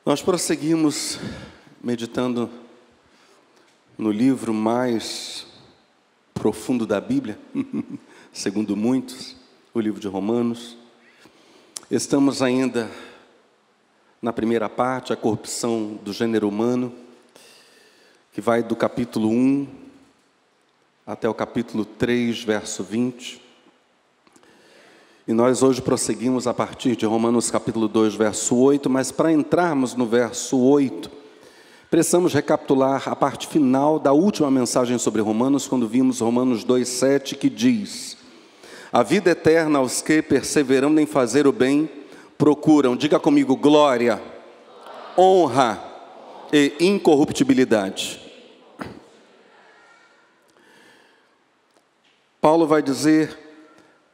Nós prosseguimos meditando no livro mais profundo da Bíblia, segundo muitos, o livro de Romanos. Estamos ainda na primeira parte, a corrupção do gênero humano, que vai do capítulo 1 até o capítulo 3, verso 20. E nós hoje prosseguimos a partir de Romanos capítulo 2, verso 8, mas para entrarmos no verso 8, precisamos recapitular a parte final da última mensagem sobre Romanos, quando vimos Romanos 2, 7, que diz: a vida eterna aos que, perseverando em fazer o bem, procuram, diga comigo, glória, honra e incorruptibilidade. Paulo vai dizer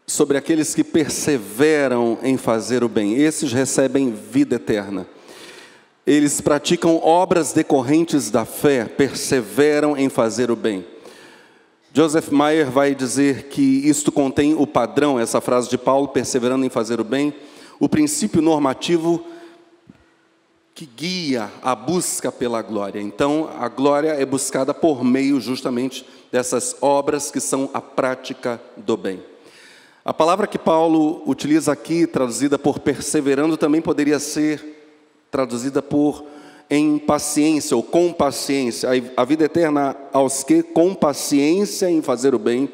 sobre aqueles que perseveram em fazer o bem. Esses recebem vida eterna. Eles praticam obras decorrentes da fé, perseveram em fazer o bem. Joseph Mayer vai dizer que isto contém o padrão, essa frase de Paulo, perseverando em fazer o bem, o princípio normativo que guia a busca pela glória. Então, a glória é buscada por meio justamente dessas obras que são a prática do bem. A palavra que Paulo utiliza aqui, traduzida por perseverando, também poderia ser traduzida por em paciência ou com paciência. A vida eterna aos que, com paciência em fazer o bem.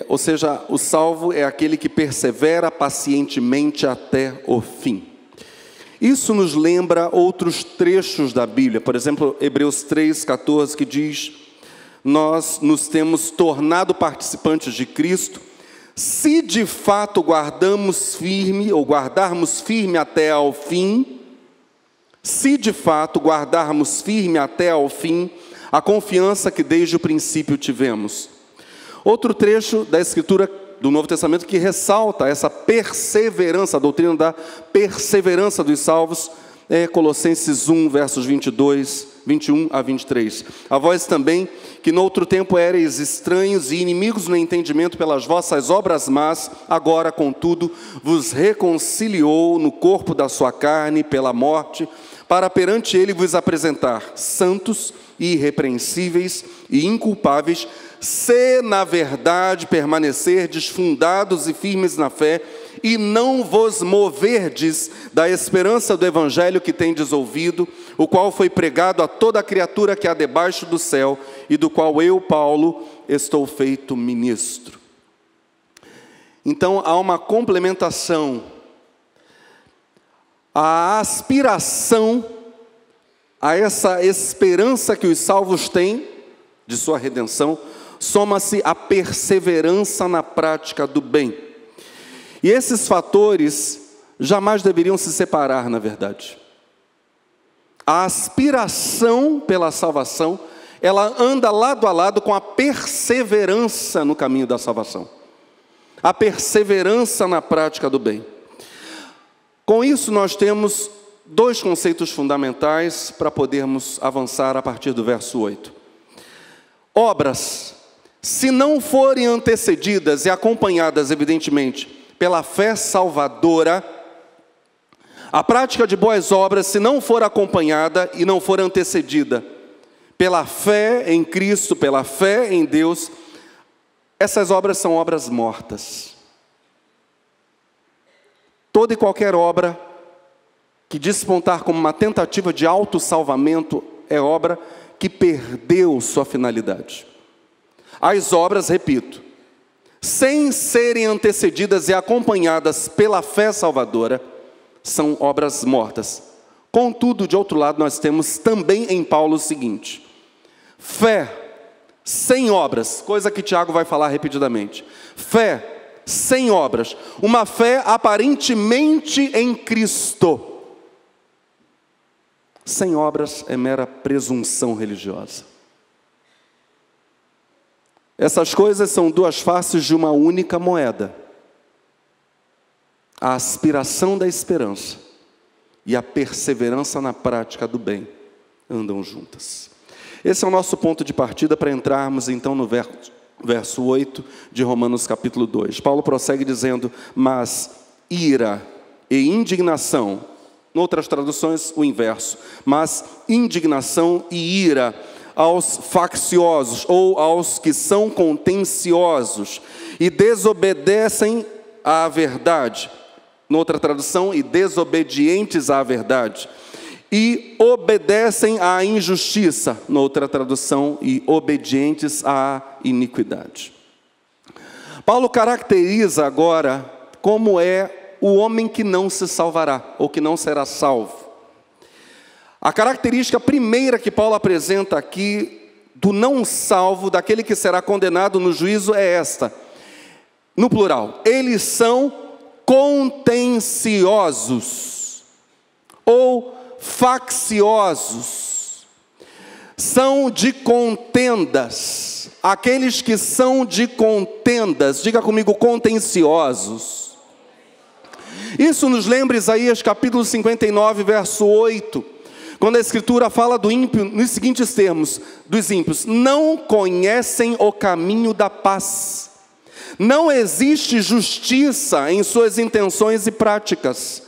Ou seja, o salvo é aquele que persevera pacientemente até o fim. Isso nos lembra outros trechos da Bíblia. Por exemplo, Hebreus 3,14, que diz: nós nos temos tornado participantes de Cristo, se de fato guardarmos firme até ao fim, se de fato guardarmos firme até ao fim a confiança que desde o princípio tivemos. Outro trecho da Escritura do Novo Testamento que ressalta essa perseverança, a doutrina da perseverança dos salvos, é Colossenses 1, versos 21 a 23. A vós também, que noutro tempo éreis estranhos e inimigos no entendimento pelas vossas obras más, agora, contudo, vos reconciliou no corpo da sua carne pela morte, para perante ele vos apresentar santos, irrepreensíveis e inculpáveis, se na verdade permanecerdes fundados e firmes na fé, e não vos moverdes da esperança do evangelho que tendes ouvido, o qual foi pregado a toda criatura que há debaixo do céu, e do qual eu, Paulo, estou feito ministro. Então há uma complementação. A aspiração a essa esperança que os salvos têm de sua redenção, soma-se a perseverança na prática do bem. E esses fatores jamais deveriam se separar, na verdade. A aspiração pela salvação, ela anda lado a lado com a perseverança no caminho da salvação. A perseverança na prática do bem. Com isso, nós temos dois conceitos fundamentais para podermos avançar a partir do verso 8. Obras, se não forem antecedidas e acompanhadas, evidentemente, pela fé salvadora, a prática de boas obras, se não for acompanhada e não for antecedida pela fé em Cristo, pela fé em Deus, essas obras são obras mortas. Toda e qualquer obra que despontar como uma tentativa de autossalvamento é obra que perdeu sua finalidade. As obras, repito, sem serem antecedidas e acompanhadas pela fé salvadora, são obras mortas. Contudo, de outro lado, nós temos também em Paulo o seguinte: fé sem obras, coisa que Tiago vai falar repetidamente. Fé sem obras, uma fé aparentemente em Cristo, sem obras é mera presunção religiosa. Essas coisas são duas faces de uma única moeda. A aspiração da esperança e a perseverança na prática do bem andam juntas. Esse é o nosso ponto de partida para entrarmos então no verso 8 de Romanos capítulo 2. Paulo prossegue dizendo: mas ira e indignação Em outras traduções, o inverso. Mas indignação e ira aos facciosos, ou aos que são contenciosos, e desobedecem à verdade. Em outra tradução, e desobedientes à verdade. E obedecem à injustiça. Em outra tradução, e obedientes à iniquidade. Paulo caracteriza agora como é o homem que não se salvará, ou que não será salvo. A característica primeira que Paulo apresenta aqui, do não salvo, daquele que será condenado no juízo, é esta, no plural: eles são contenciosos, ou facciosos, são de contendas, aqueles que são de contendas, diga comigo, contenciosos. Isso nos lembra Isaías capítulo 59, verso 8, quando a Escritura fala do ímpio, nos seguintes termos, dos ímpios: não conhecem o caminho da paz, não existe justiça em suas intenções e práticas,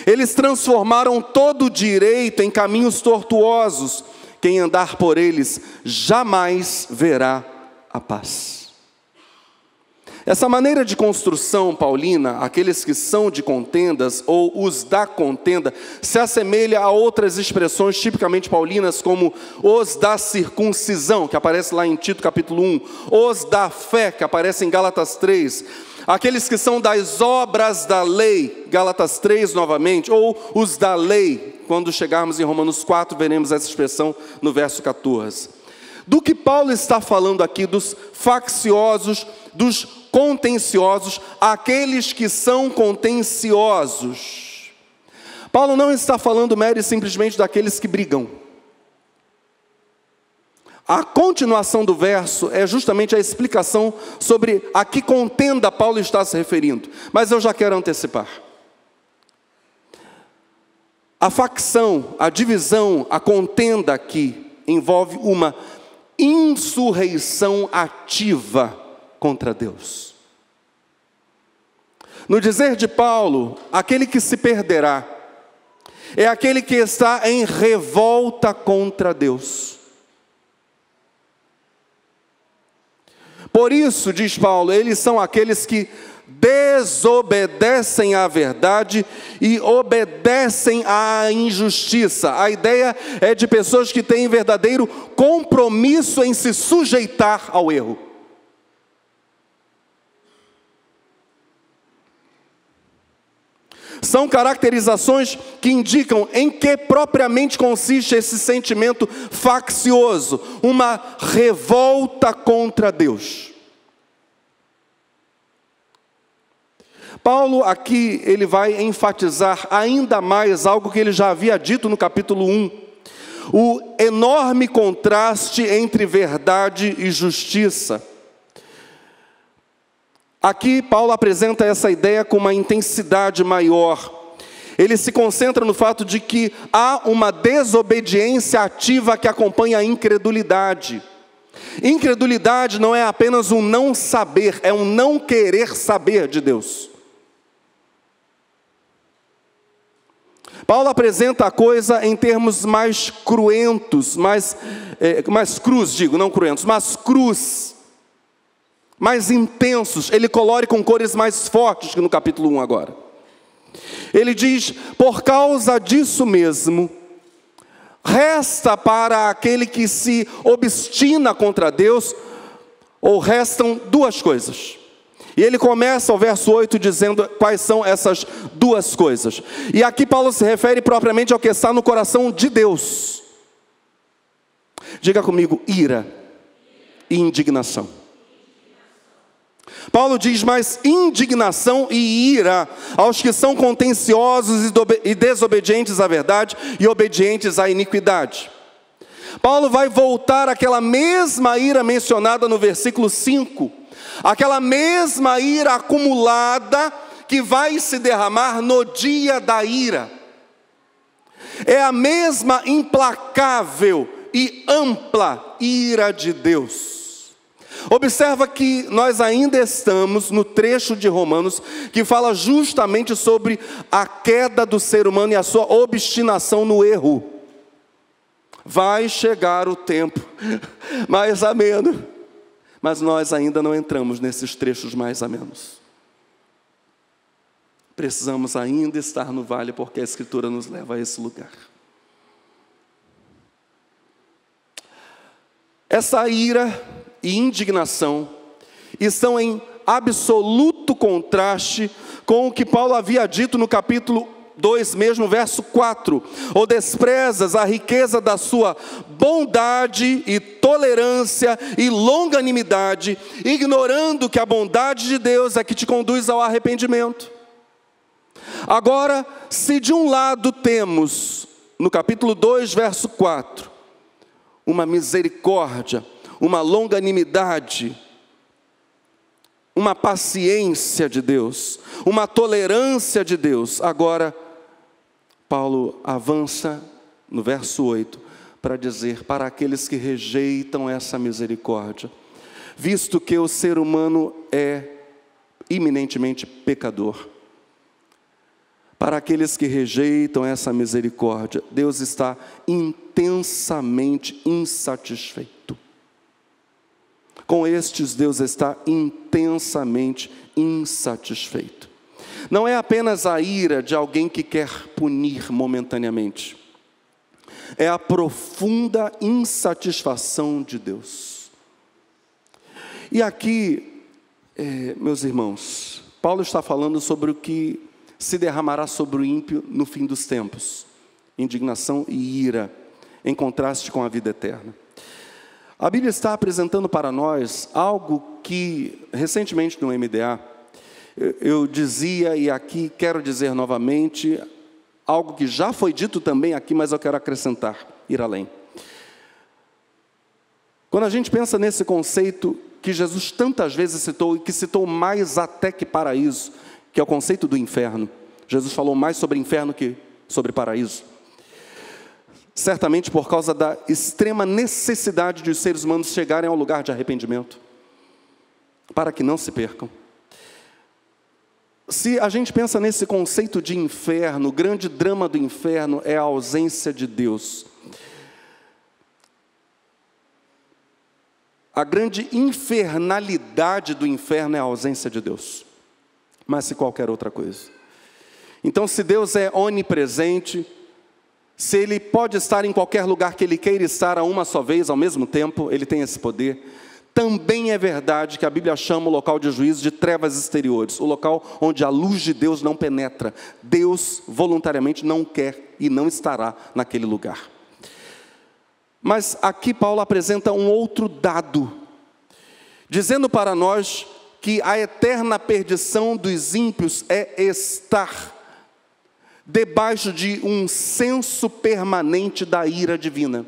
eles transformaram todo o direito em caminhos tortuosos, quem andar por eles jamais verá a paz. Essa maneira de construção paulina, aqueles que são de contendas, ou os da contenda, se assemelha a outras expressões tipicamente paulinas, como os da circuncisão, que aparece lá em Tito capítulo 1, os da fé, que aparece em Gálatas 3, aqueles que são das obras da lei, Gálatas 3 novamente, ou os da lei, quando chegarmos em Romanos 4, veremos essa expressão no verso 14. Do que Paulo está falando aqui, dos facciosos, dos contenciosos, aqueles que são contenciosos. Paulo não está falando mero e simplesmente daqueles que brigam. A continuação do verso é justamente a explicação sobre a que contenda Paulo está se referindo. Mas eu já quero antecipar. A facção, a divisão, a contenda aqui envolve uma insurreição ativa contra Deus. No dizer de Paulo, aquele que se perderá é aquele que está em revolta contra Deus. Por isso, diz Paulo, eles são aqueles que desobedecem à verdade e obedecem à injustiça. A ideia é de pessoas que têm verdadeiro compromisso em se sujeitar ao erro. São caracterizações que indicam em que propriamente consiste esse sentimento faccioso, uma revolta contra Deus. Paulo aqui, ele vai enfatizar ainda mais algo que ele já havia dito no capítulo 1, o enorme contraste entre verdade e justiça. Aqui Paulo apresenta essa ideia com uma intensidade maior. Ele se concentra no fato de que há uma desobediência ativa que acompanha a incredulidade. Incredulidade não é apenas um não saber, é um não querer saber de Deus. Paulo apresenta a coisa em termos mais cruentos, mais crus, não cruentos, mas crus. Mais intensos, ele colore com cores mais fortes que no capítulo 1 agora. Ele diz: por causa disso mesmo, resta para aquele que se obstina contra Deus, ou restam duas coisas. E ele começa o verso 8 dizendo quais são essas duas coisas. E aqui Paulo se refere propriamente ao que está no coração de Deus. Diga comigo: ira e indignação. Paulo diz: mas indignação e ira aos que são contenciosos e desobedientes à verdade e obedientes à iniquidade. Paulo vai voltar àquela mesma ira mencionada no versículo 5, aquela mesma ira acumulada que vai se derramar no dia da ira. É a mesma implacável e ampla ira de Deus. Observa que nós ainda estamos no trecho de Romanos que fala justamente sobre a queda do ser humano e a sua obstinação no erro. Vai chegar o tempo mais ameno, mas nós ainda não entramos nesses trechos mais amenos. Precisamos ainda estar no vale, porque a Escritura nos leva a esse lugar. Essa ira e indignação estão em absoluto contraste com o que Paulo havia dito no capítulo 2 mesmo, verso 4. Ou desprezas a riqueza da sua bondade e tolerância e longanimidade, ignorando que a bondade de Deus é que te conduz ao arrependimento. Agora, se de um lado temos, no capítulo 2, verso 4, uma misericórdia, uma longanimidade, uma paciência de Deus, uma tolerância de Deus. Agora, Paulo avança no verso 8 para dizer: para aqueles que rejeitam essa misericórdia, visto que o ser humano é iminentemente pecador, para aqueles que rejeitam essa misericórdia, Deus está intensamente insatisfeito. Com estes, Deus está intensamente insatisfeito. Não é apenas a ira de alguém que quer punir momentaneamente, é a profunda insatisfação de Deus. E aqui, meus irmãos, Paulo está falando sobre o que se derramará sobre o ímpio no fim dos tempos: indignação e ira, em contraste com a vida eterna. A Bíblia está apresentando para nós algo que, recentemente no MDA, eu dizia, e aqui quero dizer novamente, algo que já foi dito também aqui, mas eu quero acrescentar, ir além. Quando a gente pensa nesse conceito que Jesus tantas vezes citou, e que citou mais até que paraíso, que é o conceito do inferno. Jesus falou mais sobre inferno que sobre paraíso. Certamente por causa da extrema necessidade de os seres humanos chegarem ao lugar de arrependimento, para que não se percam. Se a gente pensa nesse conceito de inferno, o grande drama do inferno é a ausência de Deus. A grande infernalidade do inferno é a ausência de Deus, mais que qualquer outra coisa. Então, se Deus é onipresente, se Ele pode estar em qualquer lugar que Ele queira estar a uma só vez, ao mesmo tempo, Ele tem esse poder. Também é verdade que a Bíblia chama o local de juízo de trevas exteriores, o local onde a luz de Deus não penetra. Deus voluntariamente não quer e não estará naquele lugar. Mas aqui Paulo apresenta um outro dado, dizendo para nós que a eterna perdição dos ímpios é estar debaixo de um senso permanente da ira divina.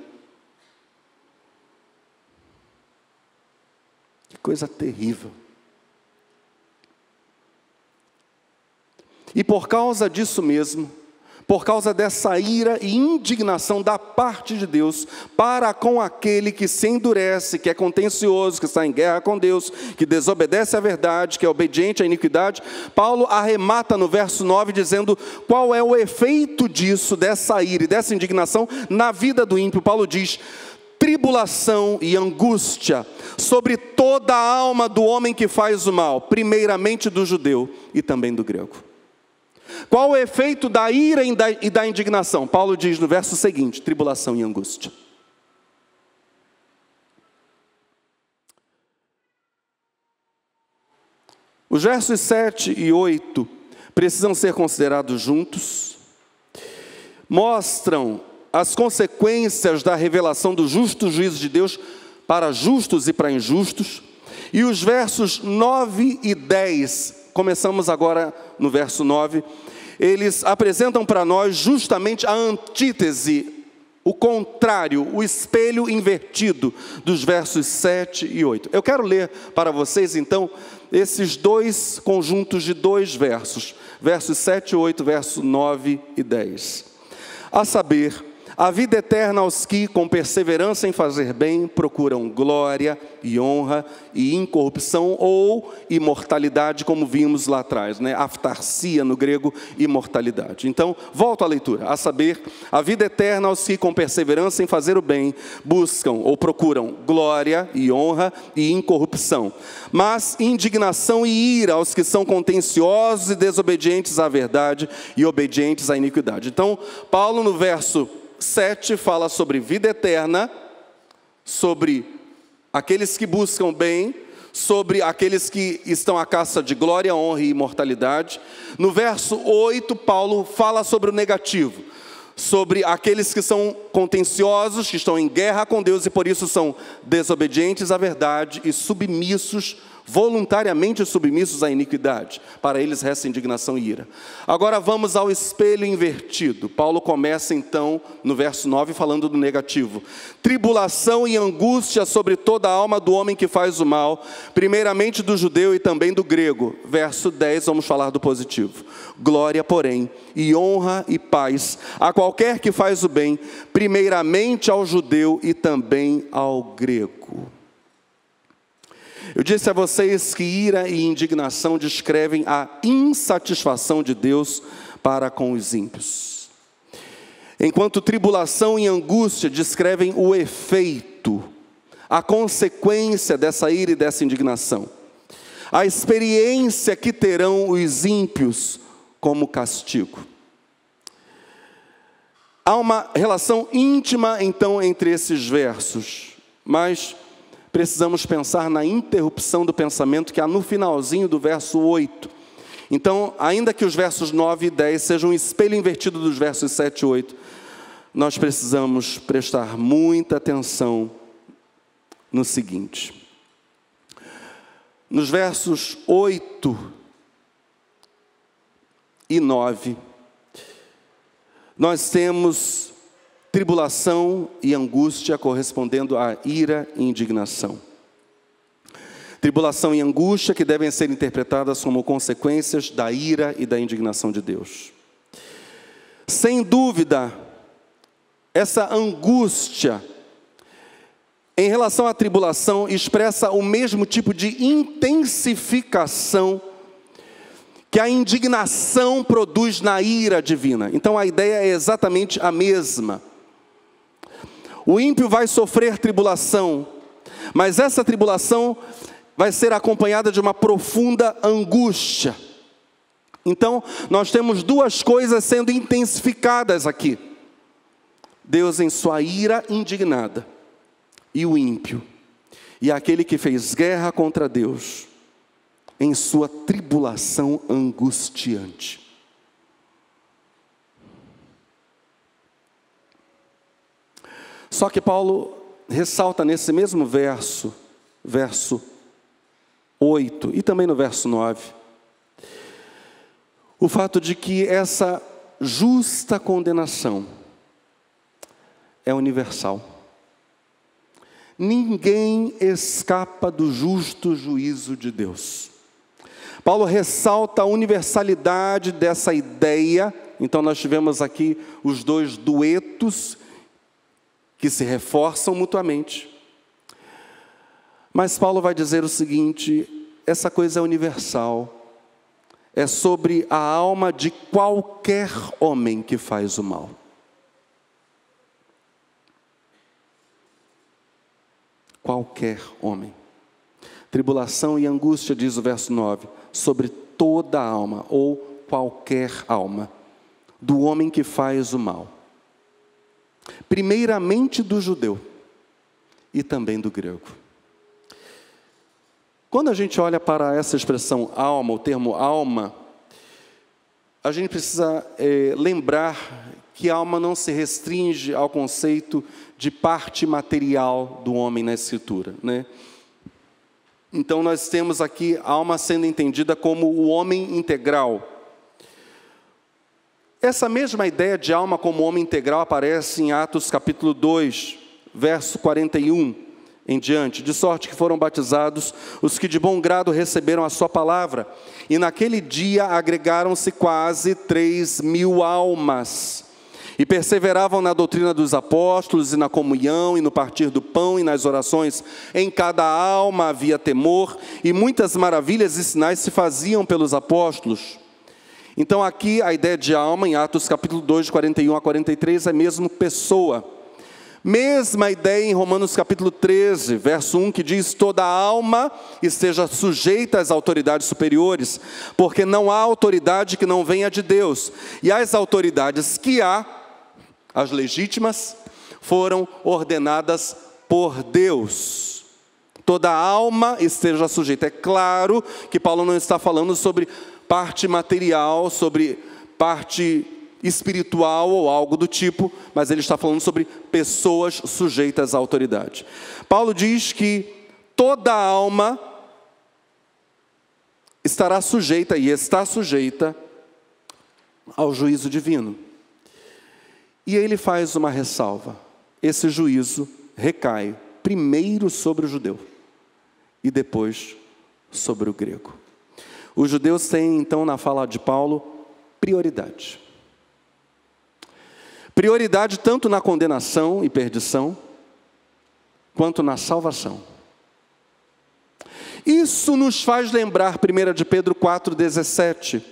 Que coisa terrível. E por causa disso mesmo, por causa dessa ira e indignação da parte de Deus para com aquele que se endurece, que é contencioso, que está em guerra com Deus, que desobedece à verdade, que é obediente à iniquidade, Paulo arremata no verso 9 dizendo qual é o efeito disso, dessa ira e dessa indignação na vida do ímpio. Paulo diz: tribulação e angústia sobre toda a alma do homem que faz o mal, primeiramente do judeu e também do grego. Qual o efeito da ira e da indignação? Paulo diz no verso seguinte: tribulação e angústia. Os versos 7 e 8 precisam ser considerados juntos. Mostram as consequências da revelação do justo juízo de Deus para justos e para injustos. E os versos 9 e 10, começamos agora no verso 9, eles apresentam para nós justamente a antítese, o contrário, o espelho invertido dos versos 7 e 8. Eu quero ler para vocês então esses dois conjuntos de dois versos, versos 7 e 8, versos 9 e 10. A saber, A vida eterna aos que, com perseverança em fazer bem, procuram glória e honra e incorrupção ou imortalidade, como vimos lá atrás, né? Aftarsia no grego, imortalidade. Então, volto à leitura, a saber, a vida eterna aos que, com perseverança em fazer o bem, buscam ou procuram glória e honra e incorrupção, mas indignação e ira aos que são contenciosos e desobedientes à verdade e obedientes à iniquidade. Então, Paulo no verso 7 fala sobre vida eterna, sobre aqueles que buscam bem, sobre aqueles que estão à caça de glória, honra e imortalidade. No verso 8, Paulo fala sobre o negativo, sobre aqueles que são contenciosos, que estão em guerra com Deus e por isso são desobedientes à verdade e submissos, voluntariamente submissos à iniquidade. Para eles resta indignação e ira. Agora vamos ao espelho invertido. Paulo começa então no verso 9 falando do negativo. Tribulação e angústia sobre toda a alma do homem que faz o mal, primeiramente do judeu e também do grego. Verso 10, vamos falar do positivo. Glória, porém, e honra e paz a qualquer que faz o bem, primeiramente ao judeu e também ao grego. Eu disse a vocês que ira e indignação descrevem a insatisfação de Deus para com os ímpios, enquanto tribulação e angústia descrevem o efeito, a consequência dessa ira e dessa indignação, a experiência que terão os ímpios como castigo. Há uma relação íntima então entre esses versos, mas precisamos pensar na interrupção do pensamento que há no finalzinho do verso 8. Então, ainda que os versos 9 e 10 sejam um espelho invertido dos versos 7 e 8, nós precisamos prestar muita atenção no seguinte. Nos versos 8 e 9, nós temos tribulação e angústia correspondendo a ira e indignação. Tribulação e angústia que devem ser interpretadas como consequências da ira e da indignação de Deus. Sem dúvida, essa angústia em relação à tribulação expressa o mesmo tipo de intensificação que a indignação produz na ira divina. Então a ideia é exatamente a mesma. O ímpio vai sofrer tribulação, mas essa tribulação vai ser acompanhada de uma profunda angústia. Então, nós temos duas coisas sendo intensificadas aqui. Deus em sua ira indignada, e o ímpio, e aquele que fez guerra contra Deus, em sua tribulação angustiante. Só que Paulo ressalta nesse mesmo verso 8 e também no verso 9, o fato de que essa justa condenação é universal. Ninguém escapa do justo juízo de Deus. Paulo ressalta a universalidade dessa ideia. Então nós tivemos aqui os dois duetos que se reforçam mutuamente. Mas Paulo vai dizer o seguinte: essa coisa é universal. É sobre a alma de qualquer homem que faz o mal. Qualquer homem. Tribulação e angústia, diz o verso 9, sobre toda a alma, ou qualquer alma, do homem que faz o mal. Primeiramente do judeu, e também do grego. Quando a gente olha para essa expressão alma, o termo alma, a gente precisa lembrar que a alma não se restringe ao conceito de parte material do homem na Escritura, né? Então nós temos aqui a alma sendo entendida como o homem integral. Essa mesma ideia de alma como homem integral aparece em Atos capítulo 2, verso 41 em diante. De sorte que foram batizados os que de bom grado receberam a sua palavra. E naquele dia agregaram-se quase 3.000 almas. E perseveravam na doutrina dos apóstolos, e na comunhão, e no partir do pão, e nas orações. Em cada alma havia temor, e muitas maravilhas e sinais se faziam pelos apóstolos. Então aqui a ideia de alma, em Atos capítulo 2, de 41 a 43, é mesmo pessoa. Mesma ideia em Romanos capítulo 13, verso 1, que diz: toda alma esteja sujeita às autoridades superiores, porque não há autoridade que não venha de Deus, e as autoridades que há, as legítimas, foram ordenadas por Deus. Toda alma esteja sujeita. É claro que Paulo não está falando sobre parte material, sobre parte espiritual ou algo do tipo, mas ele está falando sobre pessoas sujeitas à autoridade. Paulo diz que toda alma estará sujeita e está sujeita ao juízo divino. E ele faz uma ressalva: esse juízo recai primeiro sobre o judeu e depois sobre o grego. Os judeus têm, então, na fala de Paulo, prioridade. Prioridade tanto na condenação e perdição, quanto na salvação. Isso nos faz lembrar 1 de Pedro 4,17.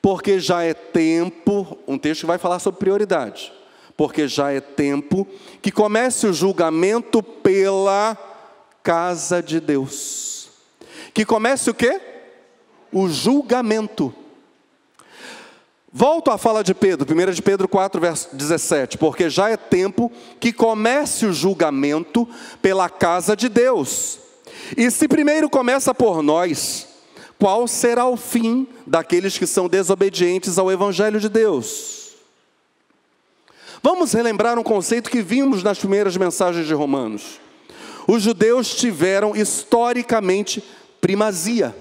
Porque já é tempo, um texto que vai falar sobre prioridade. Porque já é tempo que comece o julgamento pela casa de Deus. Que comece o quê? O julgamento. Volto à fala de Pedro, 1 de Pedro 4, verso 17. Porque já é tempo que comece o julgamento pela casa de Deus. E se primeiro começa por nós, qual será o fim daqueles que são desobedientes ao Evangelho de Deus? Vamos relembrar um conceito que vimos nas primeiras mensagens de Romanos. Os judeus tiveram historicamente primazia.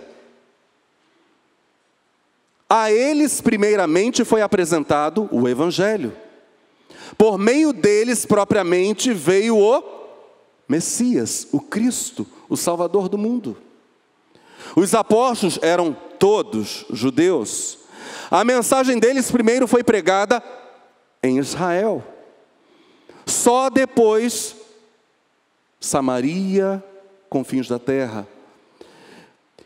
A eles primeiramente foi apresentado o Evangelho. Por meio deles propriamente veio o Messias, o Cristo, o Salvador do mundo. Os apóstolos eram todos judeus. A mensagem deles primeiro foi pregada em Israel. Só depois, Samaria, confins da terra.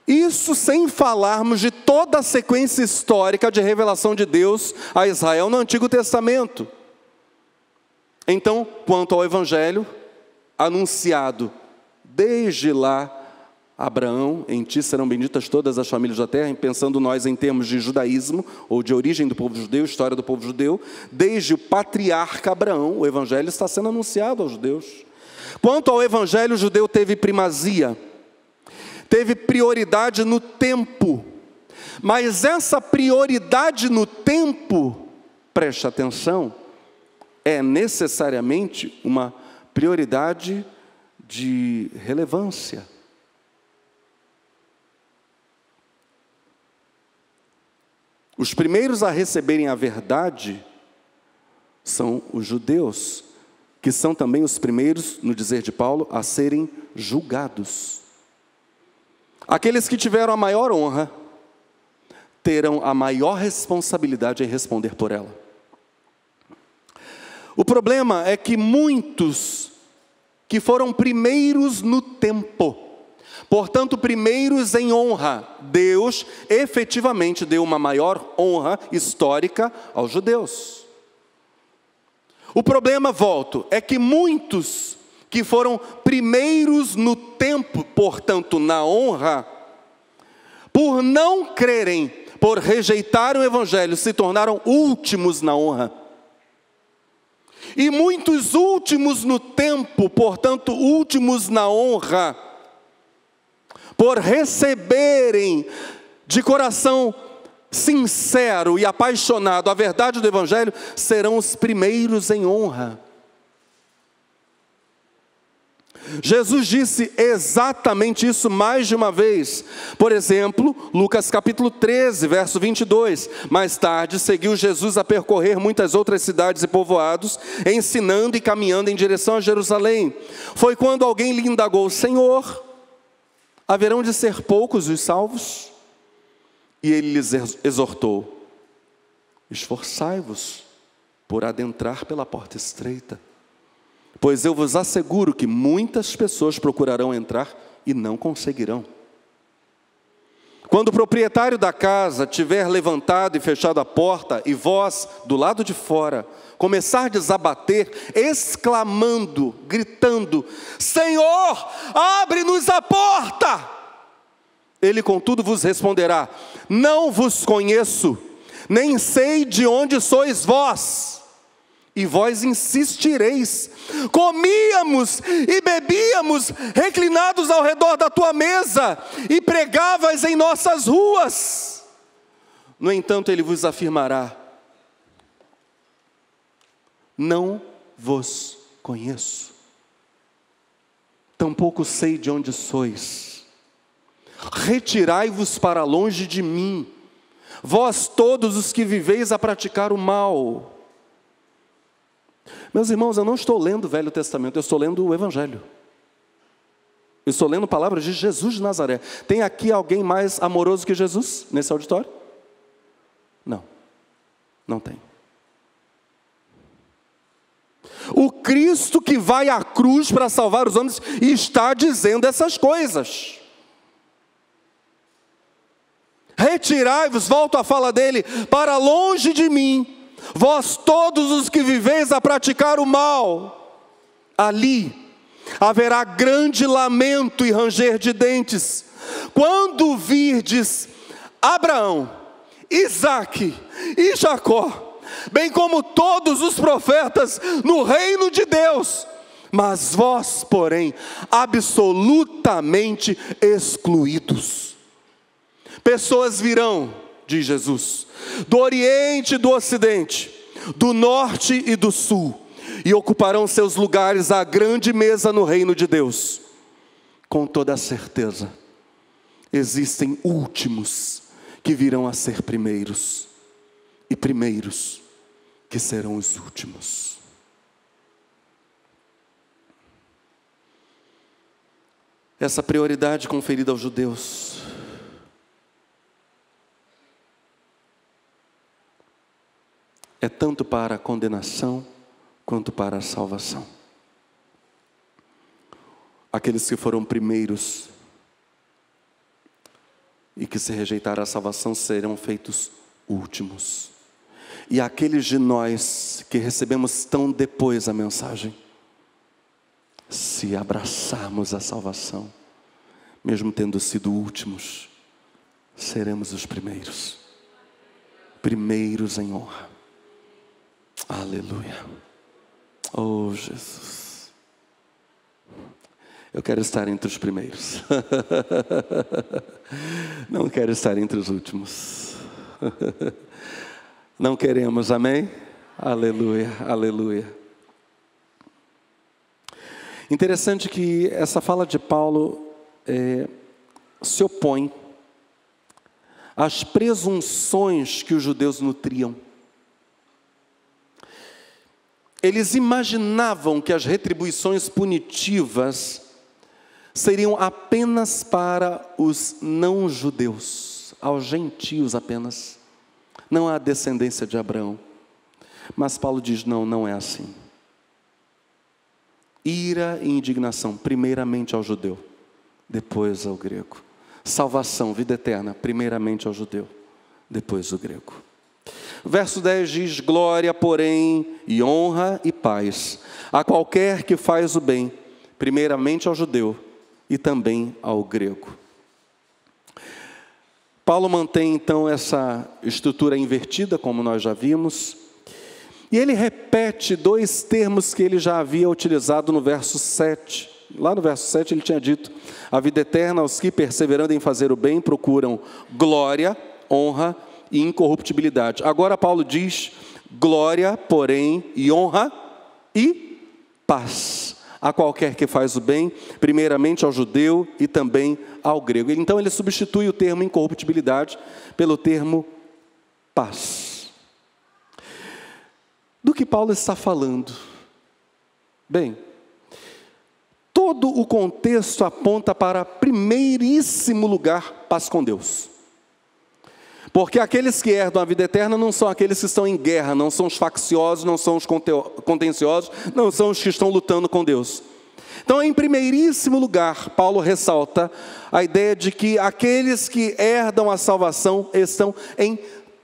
Isso sem falarmos de toda a sequência histórica de revelação de Deus a Israel no Antigo Testamento. Então, quanto ao Evangelho, anunciado desde lá, Abraão, em ti serão benditas todas as famílias da terra, pensando nós em termos de judaísmo, ou de origem do povo judeu, história do povo judeu, desde o patriarca Abraão, o Evangelho está sendo anunciado aos judeus. Quanto ao Evangelho, o judeu teve primazia, teve prioridade no tempo, mas essa prioridade no tempo, preste atenção, é necessariamente uma prioridade de relevância. Os primeiros a receberem a verdade são os judeus, que são também os primeiros, no dizer de Paulo, a serem julgados. Aqueles que tiveram a maior honra, terão a maior responsabilidade em responder por ela. O problema é que muitos que foram primeiros no tempo, portanto primeiros em honra, Deus efetivamente deu uma maior honra histórica aos judeus. O problema, volto, é que muitos que foram primeiros no tempo, portanto na honra, por não crerem, por rejeitarem o Evangelho, se tornaram últimos na honra. E muitos últimos no tempo, portanto últimos na honra, por receberem de coração sincero e apaixonado a verdade do Evangelho, serão os primeiros em honra. Jesus disse exatamente isso mais de uma vez. Por exemplo, Lucas capítulo 13, verso 22. Mais tarde, seguiu Jesus a percorrer muitas outras cidades e povoados, ensinando e caminhando em direção a Jerusalém. Foi quando alguém lhe indagou: Senhor, haverão de ser poucos os salvos? E ele lhes exortou: esforçai-vos por adentrar pela porta estreita. Pois eu vos asseguro que muitas pessoas procurarão entrar e não conseguirão. Quando o proprietário da casa tiver levantado e fechado a porta, e vós, do lado de fora, começardes a bater, exclamando, gritando: Senhor, abre-nos a porta! Ele, contudo, vos responderá: não vos conheço, nem sei de onde sois vós. E vós insistireis: comíamos e bebíamos, reclinados ao redor da tua mesa, e pregavas em nossas ruas. No entanto, ele vos afirmará: não vos conheço, tampouco sei de onde sois. Retirai-vos para longe de mim, vós todos os que viveis a praticar o mal. Meus irmãos, eu não estou lendo o Velho Testamento, eu estou lendo o Evangelho. Eu estou lendo palavras de Jesus de Nazaré. Tem aqui alguém mais amoroso que Jesus nesse auditório? Não, não tem. O Cristo que vai à cruz para salvar os homens está dizendo essas coisas. Retirai-vos, volto à fala dele, para longe de mim, vós todos os que viveis a praticar o mal. Ali haverá grande lamento e ranger de dentes, quando virdes Abraão, Isaque e Jacó, bem como todos os profetas no reino de Deus. Mas vós, porém, absolutamente excluídos. Pessoas virão, diz Jesus, do Oriente e do Ocidente, do Norte e do Sul, e ocuparão seus lugares à grande mesa no reino de Deus. Com toda a certeza, existem últimos que virão a ser primeiros, e primeiros que serão os últimos. Essa prioridade conferida aos judeus é tanto para a condenação quanto para a salvação. Aqueles que foram primeiros e que se rejeitaram a salvação serão feitos últimos. E aqueles de nós que recebemos tão depois a mensagem, se abraçarmos a salvação, mesmo tendo sido últimos, seremos os primeiros. Primeiros em honra. Aleluia. Oh, Jesus. Eu quero estar entre os primeiros. Não quero estar entre os últimos. Não queremos, amém? Aleluia, aleluia. Interessante que essa fala de Paulo se opõe às presunções que os judeus nutriam. Eles imaginavam que as retribuições punitivas seriam apenas para os não-judeus, aos gentios apenas, não à descendência de Abraão. Mas Paulo diz: não, não é assim. Ira e indignação, primeiramente ao judeu, depois ao grego. Salvação, vida eterna, primeiramente ao judeu, depois ao grego. Verso 10 diz: glória, porém, e honra e paz a qualquer que faz o bem, primeiramente ao judeu e também ao grego. Paulo mantém então essa estrutura invertida, como nós já vimos, e ele repete dois termos que ele já havia utilizado no verso 7. Lá no verso 7 ele tinha dito: a vida eterna aos que, perseverando em fazer o bem, procuram glória, honra e incorruptibilidade. Agora Paulo diz: glória, porém, e honra e paz a qualquer que faz o bem, primeiramente ao judeu e também ao grego. Então ele substitui o termo incorruptibilidade pelo termo paz. Do que Paulo está falando? Bem, todo o contexto aponta para, primeiríssimo lugar, paz com Deus. Porque aqueles que herdam a vida eterna não são aqueles que estão em guerra, não são os facciosos, não são os contenciosos, não são os que estão lutando com Deus. Então, em primeiríssimo lugar, Paulo ressalta a ideia de que aqueles que herdam a salvação estão em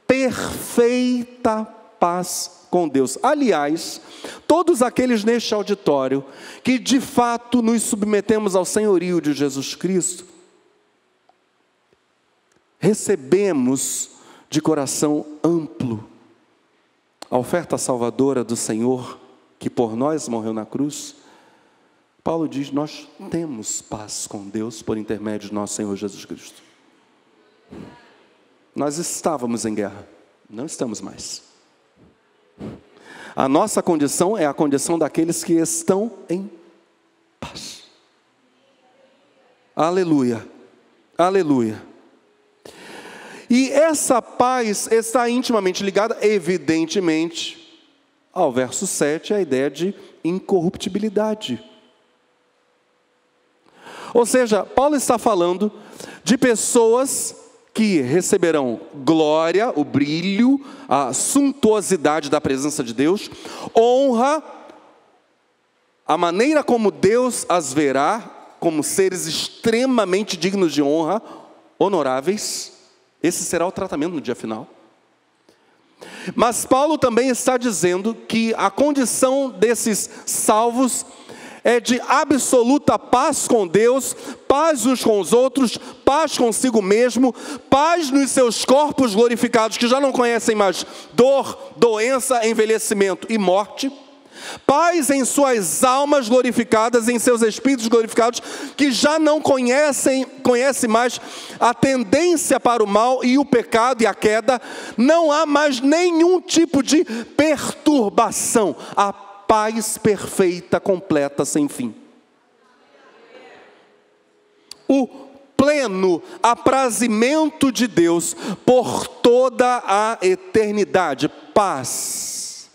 perfeita paz com Deus. Aliás, todos aqueles neste auditório que de fato nos submetemos ao senhorio de Jesus Cristo, recebemos de coração amplo a oferta salvadora do Senhor, que por nós morreu na cruz. Paulo diz: nós temos paz com Deus por intermédio de nosso Senhor Jesus Cristo. Nós estávamos em guerra, não estamos mais. A nossa condição é a condição daqueles que estão em paz. Aleluia, aleluia. E essa paz está intimamente ligada, evidentemente, ao verso 7, a ideia de incorruptibilidade. Ou seja, Paulo está falando de pessoas que receberão glória, o brilho, a suntuosidade da presença de Deus, honra, a maneira como Deus as verá, como seres extremamente dignos de honra, honoráveis. Esse será o tratamento no dia final. Mas Paulo também está dizendo que a condição desses salvos é de absoluta paz com Deus, paz uns com os outros, paz consigo mesmo, paz nos seus corpos glorificados, que já não conhecem mais dor, doença, envelhecimento e morte, paz em suas almas glorificadas, em seus espíritos glorificados, que já não conhecem mais a tendência para o mal e o pecado e a queda. Não há mais nenhum tipo de perturbação. A paz perfeita, completa, sem fim. O pleno aprazimento de Deus por toda a eternidade. Paz.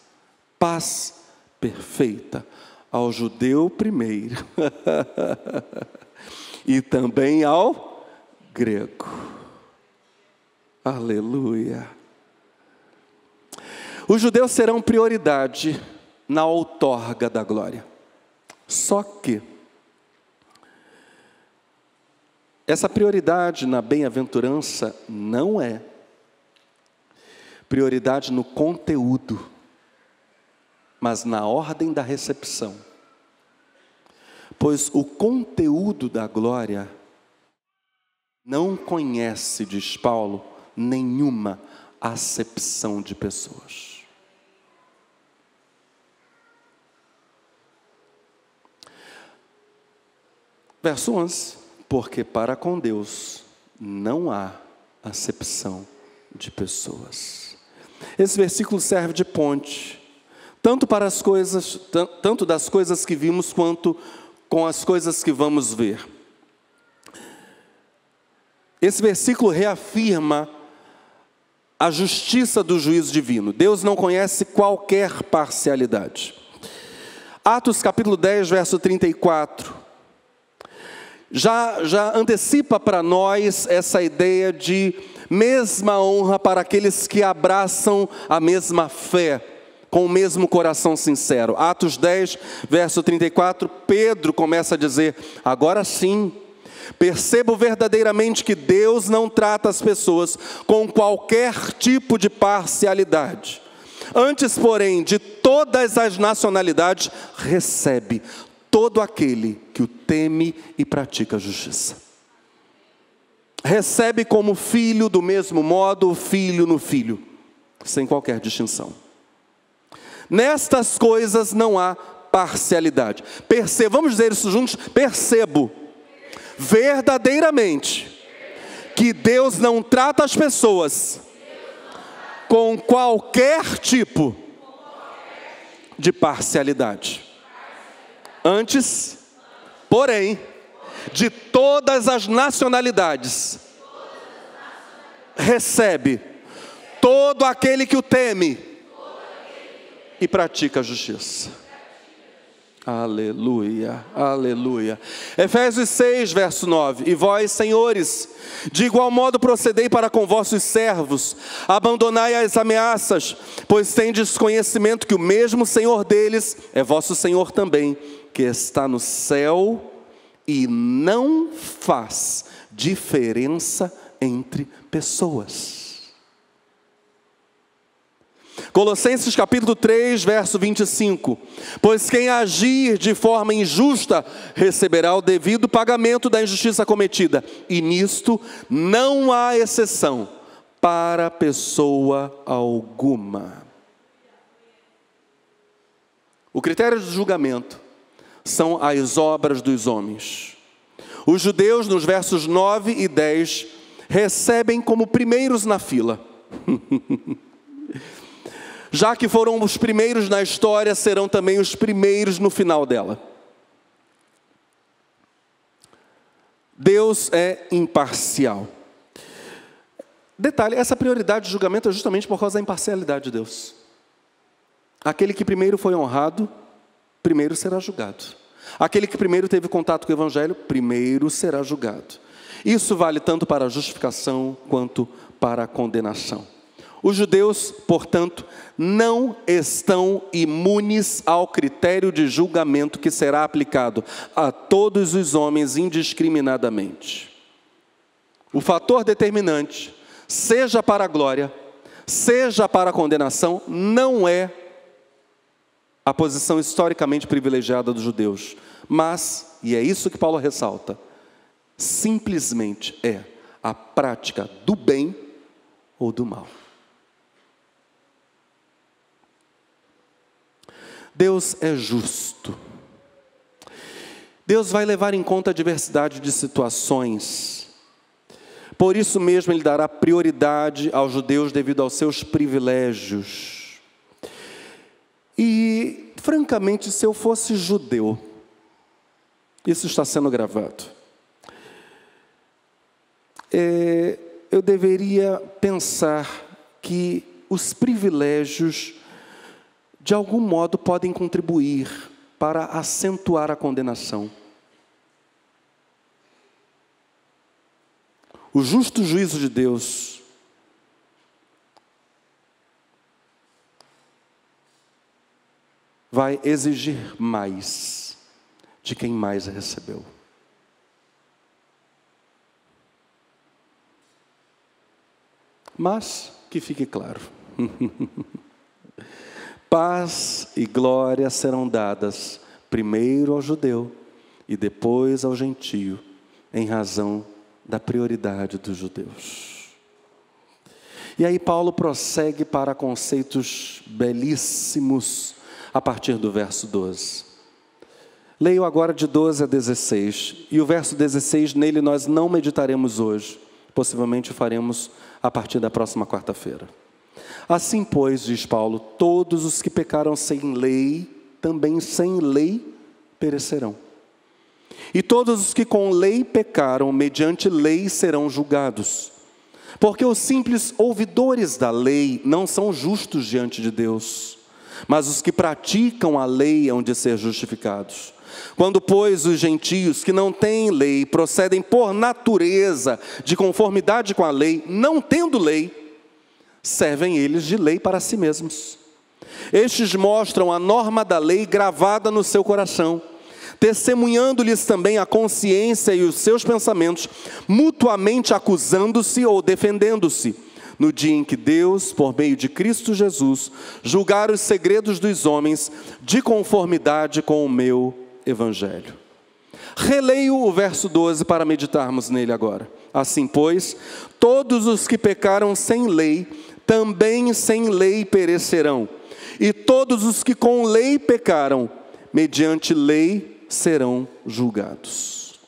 Paz perfeita ao judeu primeiro e também ao grego. Aleluia. Os judeus serão prioridade na outorga da glória. Só que essa prioridade na bem-aventurança não é prioridade no conteúdo, mas na ordem da recepção. Pois o conteúdo da glória não conhece, diz Paulo, nenhuma acepção de pessoas. Verso 11: porque para com Deus não há acepção de pessoas. Esse versículo serve de ponte, tanto para as coisas, tanto das coisas que vimos, quanto com as coisas que vamos ver. Esse versículo reafirma a justiça do juízo divino. Deus não conhece qualquer parcialidade. Atos capítulo 10, verso 34, já antecipa para nós essa ideia de mesma honra para aqueles que abraçam a mesma fé, com o mesmo coração sincero. Atos 10, verso 34, Pedro começa a dizer: agora sim, percebo verdadeiramente que Deus não trata as pessoas com qualquer tipo de parcialidade. Antes, porém, de todas as nacionalidades, recebe todo aquele que o teme e pratica a justiça. Recebe como filho do mesmo modo, filho no filho, sem qualquer distinção. Nestas coisas não há parcialidade. Percebo, vamos dizer isso juntos: percebo verdadeiramente que Deus não trata as pessoas com qualquer tipo de parcialidade. Antes, porém, de todas as nacionalidades, recebe todo aquele que o teme e pratica a justiça. Aleluia, aleluia. Efésios 6, verso 9. E vós, senhores, de igual modo procedei para com vossos servos, abandonai as ameaças, pois tendes conhecimento que o mesmo Senhor deles é vosso Senhor também, que está no céu e não faz diferença entre pessoas. Colossenses capítulo 3, verso 25. Pois quem agir de forma injusta receberá o devido pagamento da injustiça cometida. E nisto não há exceção para pessoa alguma. O critério de julgamento são as obras dos homens. Os judeus, nos versos 9 e 10, recebem como primeiros na fila. Já que foram os primeiros na história, serão também os primeiros no final dela. Deus é imparcial. Detalhe, essa prioridade de julgamento é justamente por causa da imparcialidade de Deus. Aquele que primeiro foi honrado, primeiro será julgado. Aquele que primeiro teve contato com o Evangelho, primeiro será julgado. Isso vale tanto para a justificação quanto para a condenação. Os judeus, portanto, não estão imunes ao critério de julgamento que será aplicado a todos os homens indiscriminadamente. O fator determinante, seja para a glória, seja para a condenação, não é a posição historicamente privilegiada dos judeus, mas, e é isso que Paulo ressalta, simplesmente é a prática do bem ou do mal. Deus é justo. Deus vai levar em conta a diversidade de situações. Por isso mesmo Ele dará prioridade aos judeus devido aos seus privilégios. E, francamente, se eu fosse judeu, isso está sendo gravado, eu deveria pensar que os privilégios de algum modo podem contribuir para acentuar a condenação. O justo juízo de Deus vai exigir mais de quem mais recebeu. Mas, que fique claro, paz e glória serão dadas primeiro ao judeu e depois ao gentio, em razão da prioridade dos judeus. E aí Paulo prossegue para conceitos belíssimos a partir do verso 12. Leio agora de 12 a 16, e o verso 16, nele nós não meditaremos hoje, possivelmente o faremos a partir da próxima quarta-feira. Assim, pois, diz Paulo, todos os que pecaram sem lei, também sem lei perecerão. E todos os que com lei pecaram, mediante lei serão julgados. Porque os simples ouvidores da lei não são justos diante de Deus, mas os que praticam a lei hão de ser justificados. Quando, pois, os gentios que não têm lei procedem por natureza de conformidade com a lei, não tendo lei, servem eles de lei para si mesmos. Estes mostram a norma da lei gravada no seu coração, testemunhando-lhes também a consciência e os seus pensamentos, mutuamente acusando-se ou defendendo-se, no dia em que Deus, por meio de Cristo Jesus, julgar os segredos dos homens de conformidade com o meu Evangelho. Releio o verso 12 para meditarmos nele agora. Assim, pois, todos os que pecaram sem lei, também sem lei perecerão. E todos os que com lei pecaram, mediante lei serão julgados.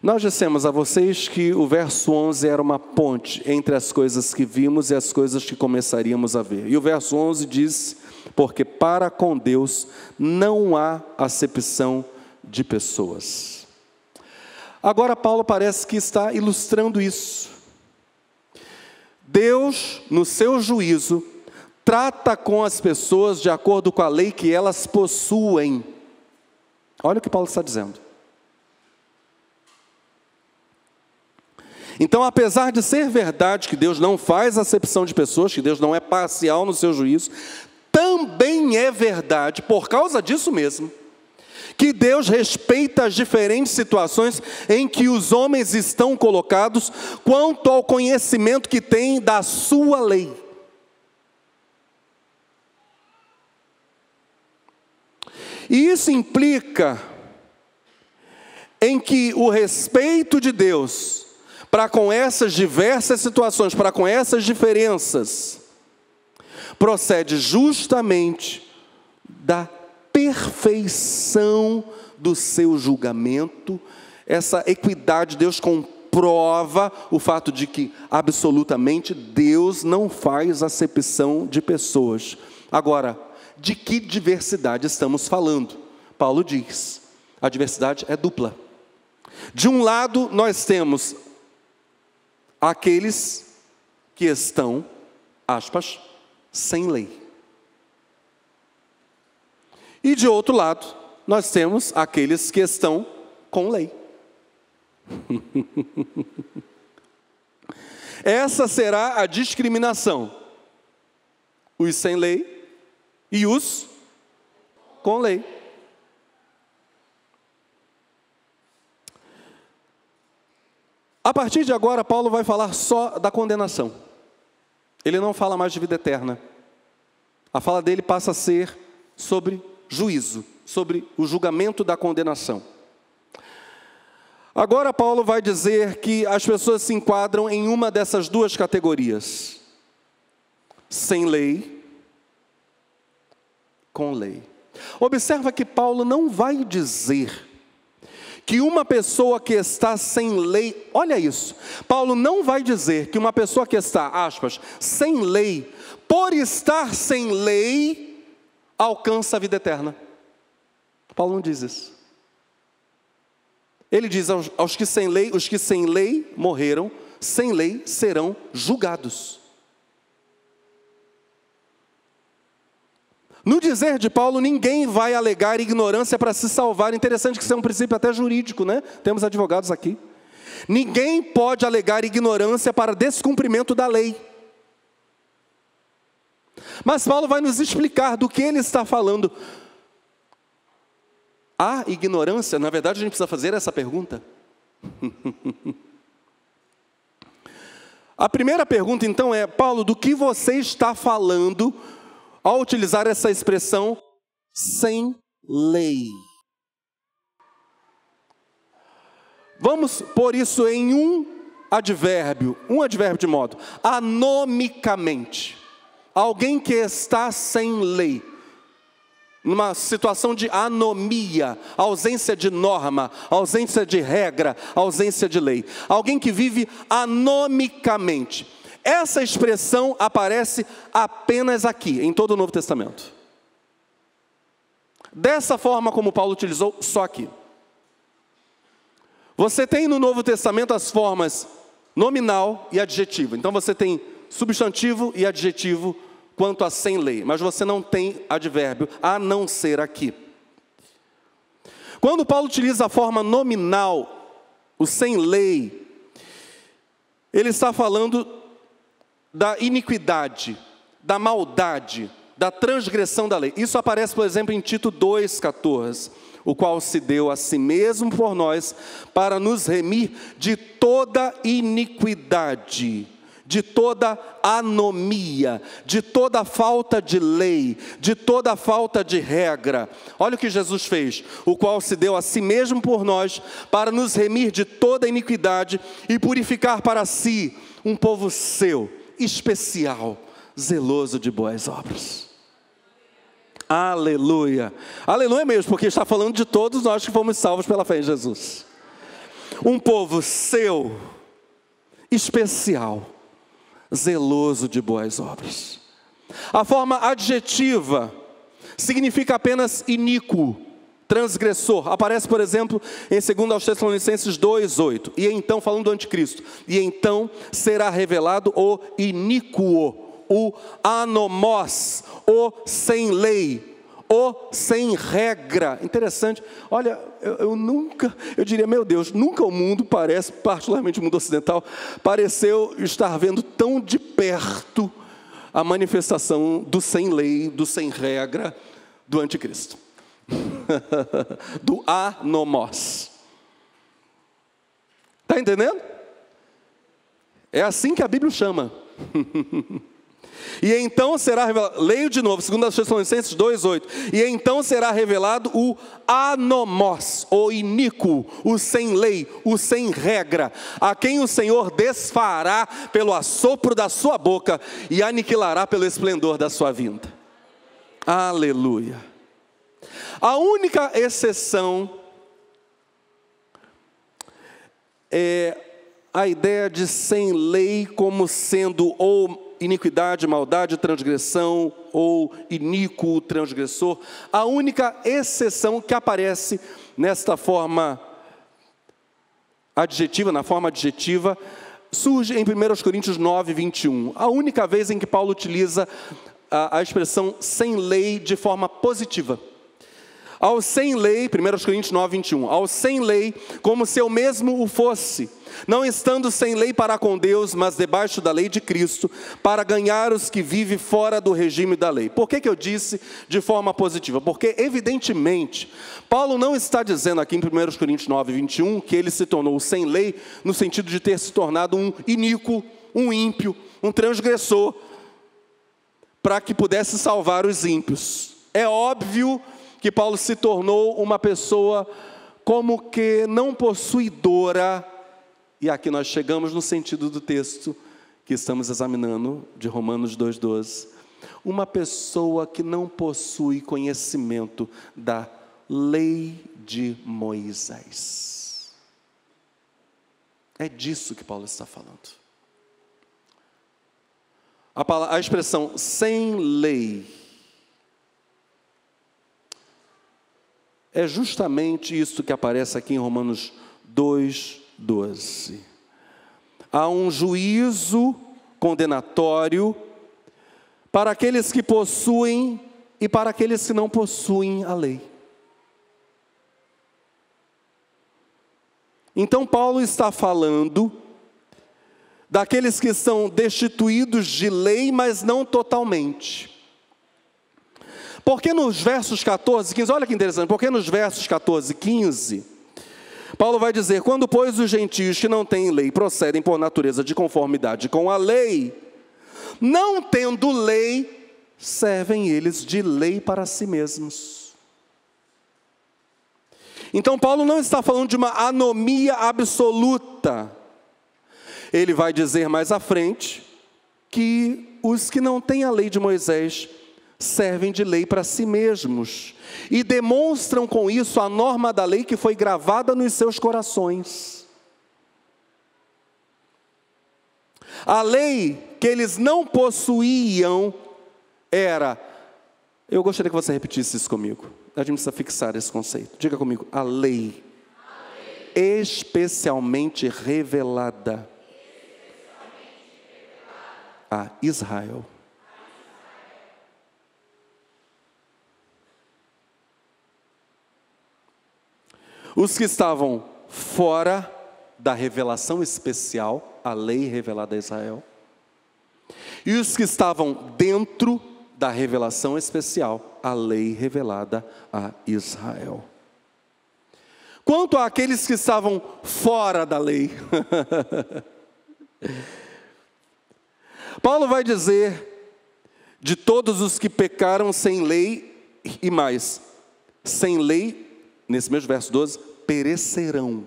Nós dissemos a vocês que o verso 11 era uma ponte entre as coisas que vimos e as coisas que começaríamos a ver. E o verso 11 diz: porque para com Deus não há acepção de pessoas. Agora Paulo parece que está ilustrando isso. Deus, no seu juízo, trata com as pessoas de acordo com a lei que elas possuem. Olha o que Paulo está dizendo. Então, apesar de ser verdade que Deus não faz acepção de pessoas, que Deus não é parcial no seu juízo, também é verdade, por causa disso mesmo, que Deus respeita as diferentes situações em que os homens estão colocados quanto ao conhecimento que têm da sua lei. E isso implica em que o respeito de Deus para com essas diversas situações, para com essas diferenças, procede justamente da perfeição do seu julgamento. Essa equidade de Deus comprova o fato de que absolutamente Deus não faz acepção de pessoas. Agora, de que diversidade estamos falando? Paulo diz, a diversidade é dupla. De um lado nós temos aqueles que estão, aspas, sem lei. E de outro lado, nós temos aqueles que estão com lei. Essa será a discriminação. Os sem lei e os com lei. A partir de agora, Paulo vai falar só da condenação. Ele não fala mais de vida eterna. A fala dele passa a ser sobre juízo, sobre o julgamento da condenação. Agora Paulo vai dizer que as pessoas se enquadram em uma dessas duas categorias: sem lei, com lei. Observa que Paulo não vai dizer que uma pessoa que está sem lei, olha isso, Paulo não vai dizer que uma pessoa que está, aspas, sem lei, por estar sem lei, alcança a vida eterna. Paulo não diz isso. Ele diz aos que sem lei, os que sem lei morreram, sem lei serão julgados. No dizer de Paulo, ninguém vai alegar ignorância para se salvar. Interessante que isso é um princípio até jurídico, né? Temos advogados aqui. Ninguém pode alegar ignorância para descumprimento da lei. Mas Paulo vai nos explicar do que ele está falando. Há ignorância? Na verdade, a gente precisa fazer essa pergunta. A primeira pergunta, então, é: Paulo, do que você está falando ao utilizar essa expressão sem lei? Vamos pôr isso em um advérbio de modo: anomicamente. Alguém que está sem lei, numa situação de anomia, ausência de norma, ausência de regra, ausência de lei. Alguém que vive anomicamente. Essa expressão aparece apenas aqui, em todo o Novo Testamento. Dessa forma como Paulo utilizou, só aqui. Você tem no Novo Testamento as formas nominal e adjetivo. Então você tem substantivo e adjetivo quanto a sem lei, mas você não tem advérbio, a não ser aqui. Quando Paulo utiliza a forma nominal, o sem lei, ele está falando da iniquidade, da maldade, da transgressão da lei. Isso aparece, por exemplo, em Tito 2,14, o qual se deu a si mesmo por nós, para nos remir de toda iniquidade, de toda anomia, de toda falta de lei, de toda falta de regra. Olha o que Jesus fez: o qual se deu a si mesmo por nós, para nos remir de toda iniquidade e purificar para si um povo seu, especial, zeloso de boas obras. Aleluia, aleluia mesmo, porque está falando de todos nós que fomos salvos pela fé em Jesus. Um povo seu, especial, zeloso de boas obras. A forma adjetiva significa apenas iníquo, transgressor. Aparece, por exemplo, em 2 Tessalonicenses 2,8. E então, falando do anticristo, e então será revelado o iníquo, o anomos, o sem lei, o sem regra. Interessante, olha, eu diria, meu Deus, nunca o mundo parece, particularmente o mundo ocidental, pareceu estar vendo tão de perto a manifestação do sem lei, do sem regra, do anticristo. Do anomos. Está entendendo? É assim que a Bíblia chama. E então será revelado, leio de novo, 2 Tessalonicenses 2:8. E então será revelado o anomos, o iníquo, o sem lei, o sem regra, a quem o Senhor desfará pelo assopro da sua boca e aniquilará pelo esplendor da sua vinda. Aleluia. A única exceção é a ideia de sem lei como sendo ou iniquidade, maldade, transgressão, ou iníquo, transgressor. A única exceção que aparece nesta forma adjetiva, na forma adjetiva, surge em 1 Coríntios 9:21. A única vez em que Paulo utiliza a expressão sem lei de forma positiva. Ao sem lei, 1 Coríntios 9:21, ao sem lei, como se eu mesmo o fosse, não estando sem lei para com Deus, mas debaixo da lei de Cristo, para ganhar os que vivem fora do regime da lei. Por que eu disse de forma positiva? Porque, evidentemente, Paulo não está dizendo aqui em 1 Coríntios 9:21 que ele se tornou sem lei, no sentido de ter se tornado um iníquo, um ímpio, um transgressor, para que pudesse salvar os ímpios. É óbvio que Paulo se tornou uma pessoa como que não possuidora, e aqui nós chegamos no sentido do texto que estamos examinando, de Romanos 2:12, uma pessoa que não possui conhecimento da lei de Moisés. É disso que Paulo está falando. A expressão sem lei é justamente isso que aparece aqui em Romanos 2:12. Há um juízo condenatório para aqueles que possuem e para aqueles que não possuem a lei. Então Paulo está falando daqueles que são destituídos de lei, mas não totalmente. Porque nos versos 14 e 15, olha que interessante, porque nos versos 14 e 15, Paulo vai dizer: quando, pois, os gentios que não têm lei procedem por natureza de conformidade com a lei, não tendo lei, servem eles de lei para si mesmos. Então Paulo não está falando de uma anomia absoluta. Ele vai dizer mais à frente que os que não têm a lei de Moisés servem de lei para si mesmos e demonstram com isso a norma da lei que foi gravada nos seus corações. A lei que eles não possuíam era, eu gostaria que você repetisse isso comigo, a gente precisa fixar esse conceito, diga comigo, a lei especialmente revelada a Israel. Os que estavam fora da revelação especial, a lei revelada a Israel, e os que estavam dentro da revelação especial, a lei revelada a Israel. Quanto àqueles que estavam fora da lei, Paulo vai dizer, de todos os que pecaram sem lei, e mais, sem lei, nesse mesmo verso 12, perecerão.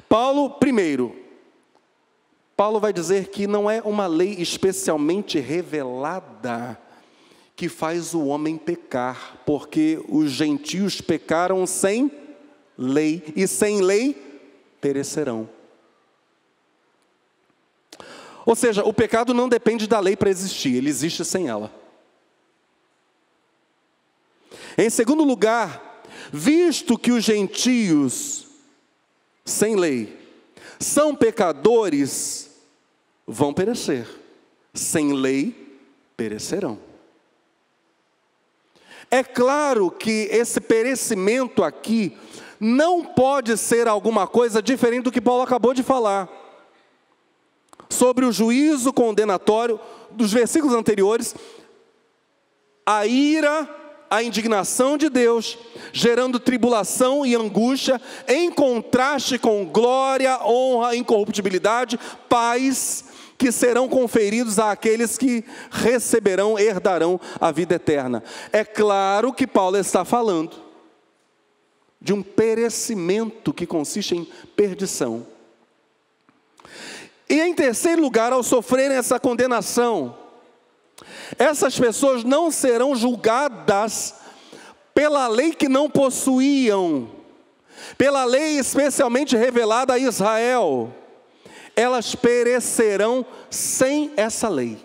Paulo vai dizer que não é uma lei especialmente revelada que faz o homem pecar, porque os gentios pecaram sem lei, e sem lei perecerão. Ou seja, o pecado não depende da lei para existir, ele existe sem ela. Em segundo lugar, visto que os gentios sem lei são pecadores, vão perecer. sem lei, perecerão. É claro que esse perecimento aqui não pode ser alguma coisa diferente do que Paulo acabou de falar, sobre o juízo condenatório dos versículos anteriores, a ira, a indignação de Deus, gerando tribulação e angústia, em contraste com glória, honra, incorruptibilidade, paz, que serão conferidos àqueles que receberão, herdarão a vida eterna. É claro que Paulo está falando de um perecimento que consiste em perdição. E em terceiro lugar, ao sofrerem essa condenação, essas pessoas não serão julgadas pela lei que não possuíam, pela lei especialmente revelada a Israel. Elas perecerão sem essa lei.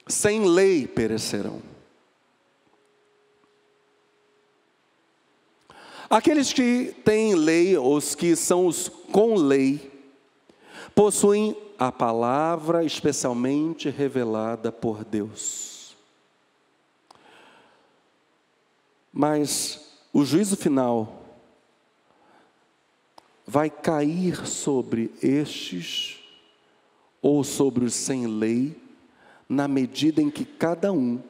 Sem lei perecerão. Aqueles que têm lei, os que são os com lei, possuem a palavra especialmente revelada por Deus. Mas o juízo final vai cair sobre estes, ou sobre os sem lei, na medida em que cada um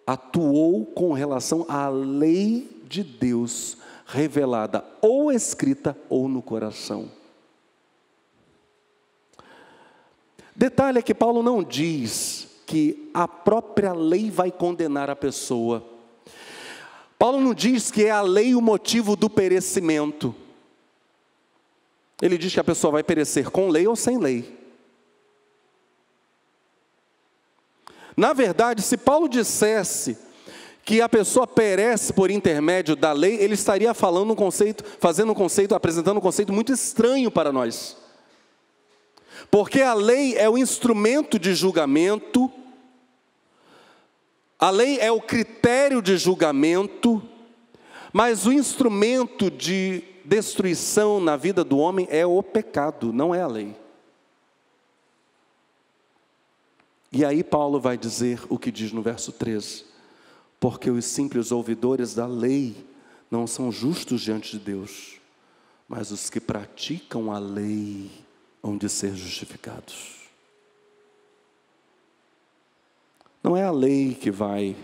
atuou com relação à lei de Deus, revelada ou escrita ou no coração. Detalhe é que Paulo não diz que a própria lei vai condenar a pessoa. Paulo não diz que é a lei o motivo do perecimento. Ele diz que a pessoa vai perecer com lei ou sem lei. Na verdade, se Paulo dissesse que a pessoa perece por intermédio da lei, ele estaria falando um conceito, apresentando um conceito muito estranho para nós. Porque a lei é o instrumento de julgamento, a lei é o critério de julgamento, mas o instrumento de destruição na vida do homem é o pecado, não é a lei. E aí Paulo vai dizer o que diz no verso 13: porque os simples ouvidores da lei não são justos diante de Deus, mas os que praticam a lei hão de ser justificados. Não é a lei que vai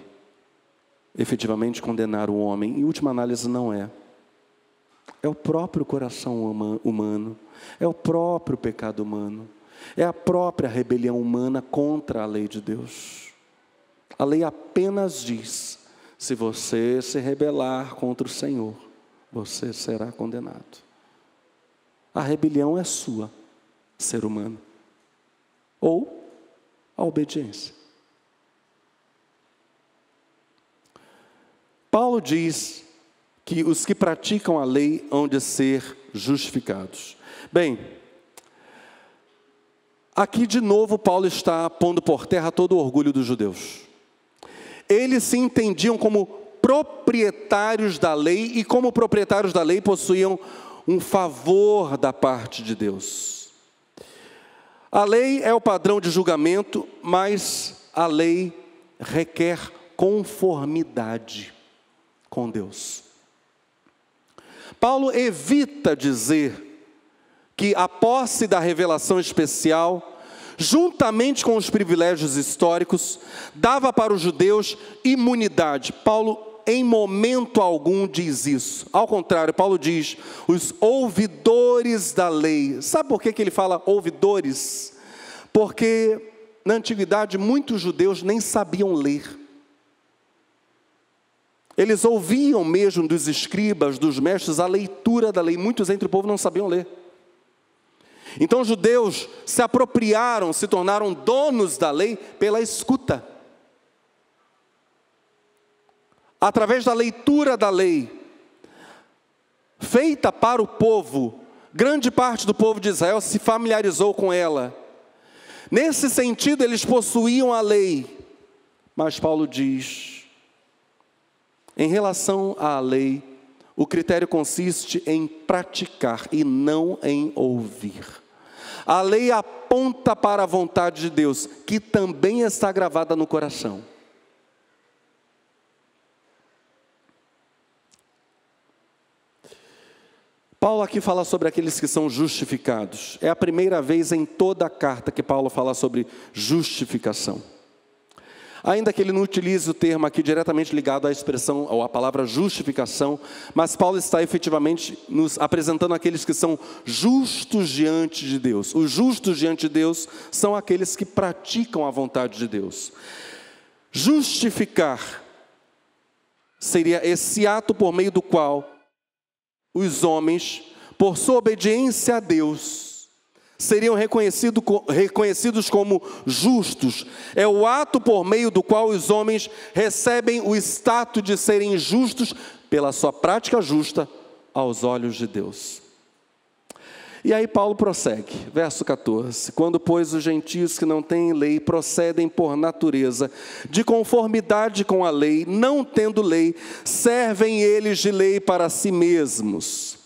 efetivamente condenar o homem, em última análise não é. É o próprio coração humano, é o próprio pecado humano, é a própria rebelião humana contra a lei de Deus. A lei apenas diz: se você se rebelar contra o Senhor, você será condenado. A rebelião é sua, ser humano, ou a obediência. Paulo diz que os que praticam a lei hão de ser justificados. Bem, aqui de novo Paulo está pondo por terra todo o orgulho dos judeus. Eles se entendiam como proprietários da lei, e como proprietários da lei possuíam um favor da parte de Deus. A lei é o padrão de julgamento, mas a lei requer conformidade com Deus. Paulo evita dizer que a posse da revelação especial, juntamente com os privilégios históricos, dava para os judeus imunidade. Paulo, em momento algum, diz isso. Ao contrário, Paulo diz: os ouvidores da lei. Sabe por que ele fala ouvidores? Porque na antiguidade muitos judeus nem sabiam ler. Eles ouviam mesmo dos escribas, dos mestres, a leitura da lei. Muitos entre o povo não sabiam ler. Então os judeus se apropriaram, se tornaram donos da lei pela escuta. Através da leitura da lei, feita para o povo, grande parte do povo de Israel se familiarizou com ela. Nesse sentido, eles possuíam a lei. Mas Paulo diz: em relação à lei, o critério consiste em praticar e não em ouvir. A lei aponta para a vontade de Deus, que também está gravada no coração. Paulo aqui fala sobre aqueles que são justificados. É a primeira vez em toda a carta que Paulo fala sobre justificação. Ainda que ele não utilize o termo aqui diretamente ligado à expressão, ou à palavra justificação, mas Paulo está efetivamente nos apresentando aqueles que são justos diante de Deus. Os justos diante de Deus são aqueles que praticam a vontade de Deus. Justificar seria esse ato por meio do qual os homens, por sua obediência a Deus, seriam reconhecidos como justos. É o ato por meio do qual os homens recebem o status de serem justos pela sua prática justa aos olhos de Deus. E aí Paulo prossegue, verso 14: quando, pois, os gentios que não têm lei procedem por natureza, de conformidade com a lei, não tendo lei, servem eles de lei para si mesmos.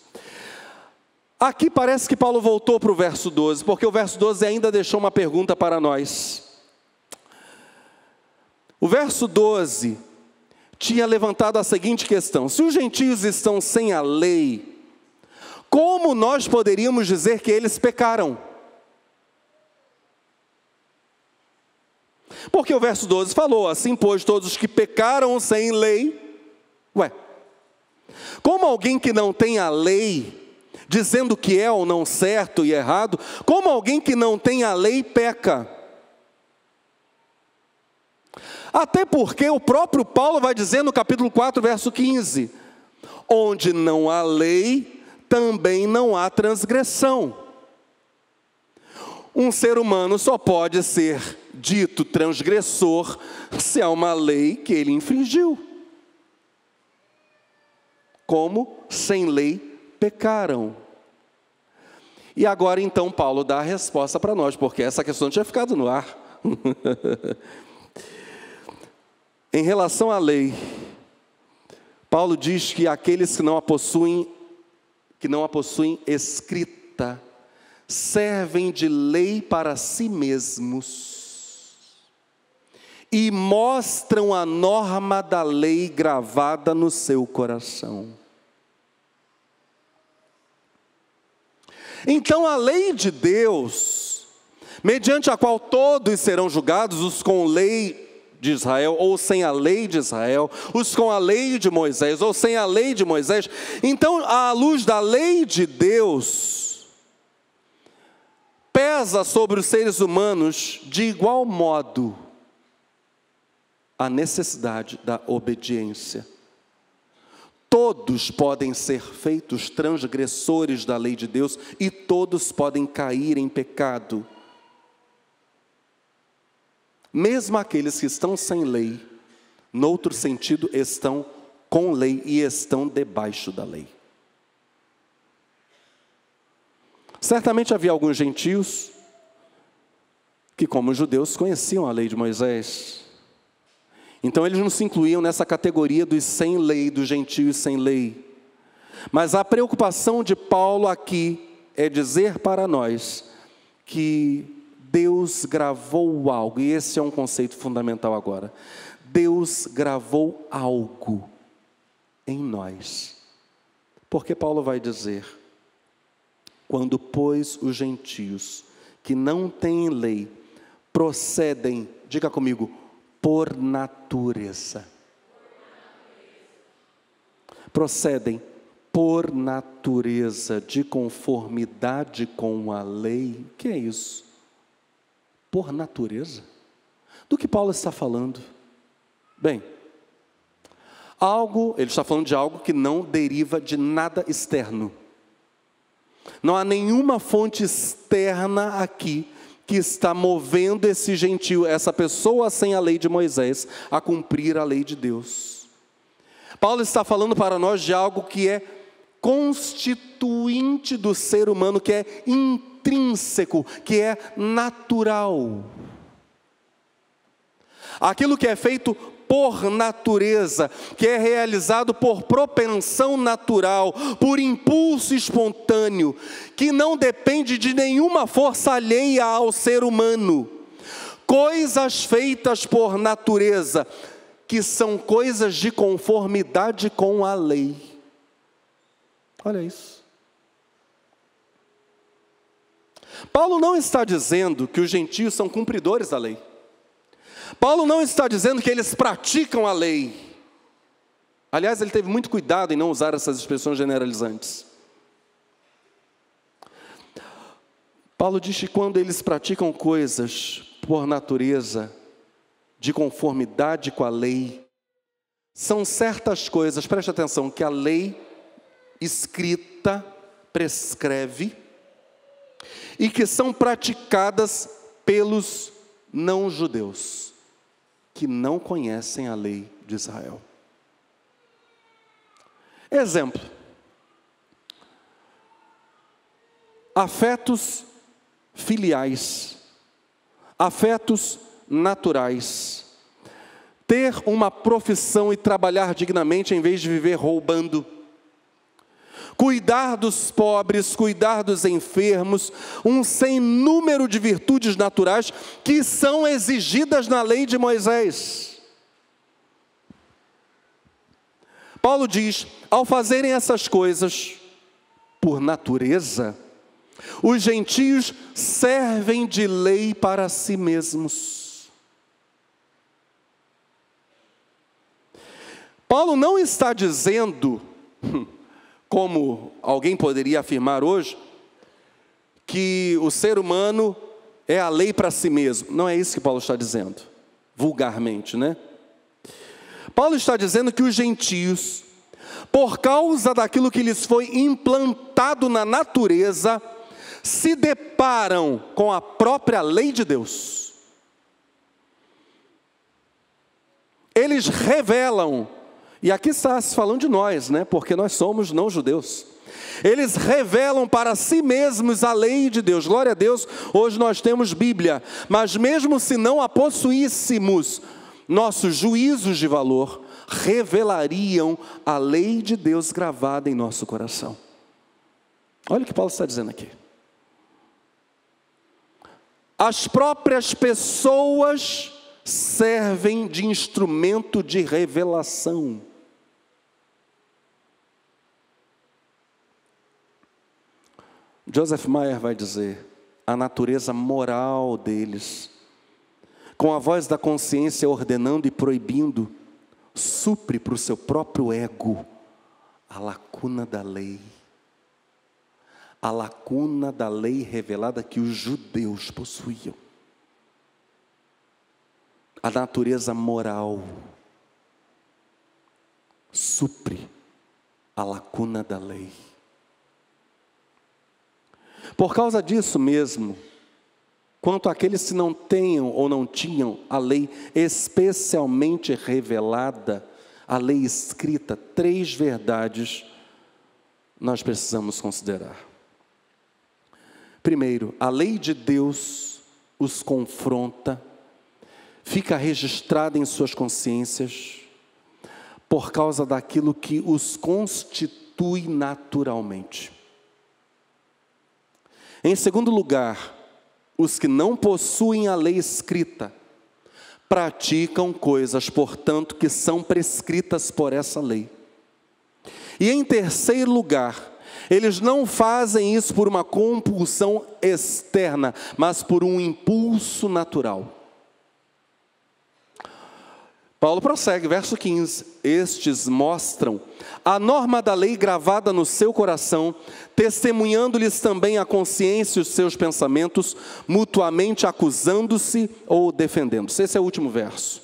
Aqui parece que Paulo voltou para o verso 12, porque o verso 12 ainda deixou uma pergunta para nós. O verso 12 tinha levantado a seguinte questão: se os gentios estão sem a lei, como nós poderíamos dizer que eles pecaram? Porque o verso 12 falou: assim, pois, todos os que pecaram sem lei. Como alguém que não tem a lei, dizendo que é ou não certo e errado, como alguém que não tem a lei peca? Até porque o próprio Paulo vai dizer no capítulo 4, verso 15: onde não há lei, também não há transgressão. Um ser humano só pode ser dito transgressor se há uma lei que ele infringiu. Como sem lei pecaram. E agora então Paulo dá a resposta para nós, porque essa questão tinha ficado no ar. Em relação à lei, Paulo diz que aqueles que não a possuem escrita, servem de lei para si mesmos e mostram a norma da lei gravada no seu coração. Então a lei de Deus, mediante a qual todos serão julgados, os com lei de Israel, ou sem a lei de Israel, os com a lei de Moisés, ou sem a lei de Moisés. Então, à luz da lei de Deus, pesa sobre os seres humanos, de igual modo, a necessidade da obediência. Todos podem ser feitos transgressores da lei de Deus, e todos podem cair em pecado. Mesmo aqueles que estão sem lei, noutro sentido, estão com lei e estão debaixo da lei. Certamente havia alguns gentios que, como judeus, conheciam a lei de Moisés. Então eles não se incluíam nessa categoria dos sem lei, dos gentios sem lei. Mas a preocupação de Paulo aqui é dizer para nós que Deus gravou algo, e esse é um conceito fundamental agora. Deus gravou algo em nós. Porque Paulo vai dizer: quando, pois, os gentios que não têm lei procedem, diga comigo, por natureza. Procedem por natureza, de conformidade com a lei. O que é isso? Por natureza? Do que Paulo está falando? Bem, ele está falando de algo que não deriva de nada externo. Não há nenhuma fonte externa aqui que está movendo esse gentio, essa pessoa sem a lei de Moisés, a cumprir a lei de Deus. Paulo está falando para nós de algo que é constituinte do ser humano, que é intrínseco, que é natural. Aquilo que é feito por natureza, que é realizado por propensão natural, por impulso espontâneo, que não depende de nenhuma força alheia ao ser humano. Coisas feitas por natureza, que são coisas de conformidade com a lei. Olha isso. Paulo não está dizendo que os gentios são cumpridores da lei. Paulo não está dizendo que eles praticam a lei. Aliás, ele teve muito cuidado em não usar essas expressões generalizantes. Paulo diz que quando eles praticam coisas por natureza, de conformidade com a lei, são certas coisas, preste atenção, que a lei escrita prescreve e que são praticadas pelos não-judeus, que não conhecem a lei de Israel. Exemplo: afetos filiais, afetos naturais, ter uma profissão e trabalhar dignamente em vez de viver roubando, cuidar dos pobres, cuidar dos enfermos, um sem número de virtudes naturais que são exigidas na lei de Moisés. Paulo diz, ao fazerem essas coisas por natureza, os gentios servem de lei para si mesmos. Paulo não está dizendo, como alguém poderia afirmar hoje, que o ser humano é a lei para si mesmo. Não é isso que Paulo está dizendo, vulgarmente, né? Paulo está dizendo que os gentios, por causa daquilo que lhes foi implantado na natureza, se deparam com a própria lei de Deus. Eles revelam, e aqui está se falando de nós, né? Porque nós somos não judeus. Eles revelam para si mesmos a lei de Deus. Glória a Deus, hoje nós temos Bíblia, mas mesmo se não a possuíssemos, nossos juízos de valor revelariam a lei de Deus gravada em nosso coração. Olha o que Paulo está dizendo aqui. As próprias pessoas servem de instrumento de revelação. Joseph Mayer vai dizer, a natureza moral deles, com a voz da consciência ordenando e proibindo, supre para o seu próprio ego a lacuna da lei. A lacuna da lei revelada que os judeus possuíam. A natureza moral supre a lacuna da lei. Por causa disso mesmo, quanto àqueles que não tenham ou não tinham a lei especialmente revelada, a lei escrita, 3 verdades nós precisamos considerar. Primeiro, a lei de Deus os confronta, fica registrada em suas consciências, por causa daquilo que os constitui naturalmente. Em segundo lugar, os que não possuem a lei escrita, praticam coisas, portanto, que são prescritas por essa lei. E em terceiro lugar, eles não fazem isso por uma compulsão externa, mas por um impulso natural. Paulo prossegue, verso 15. Estes mostram a norma da lei gravada no seu coração, testemunhando-lhes também a consciência e os seus pensamentos, mutuamente acusando-se ou defendendo-se. Esse é o último verso.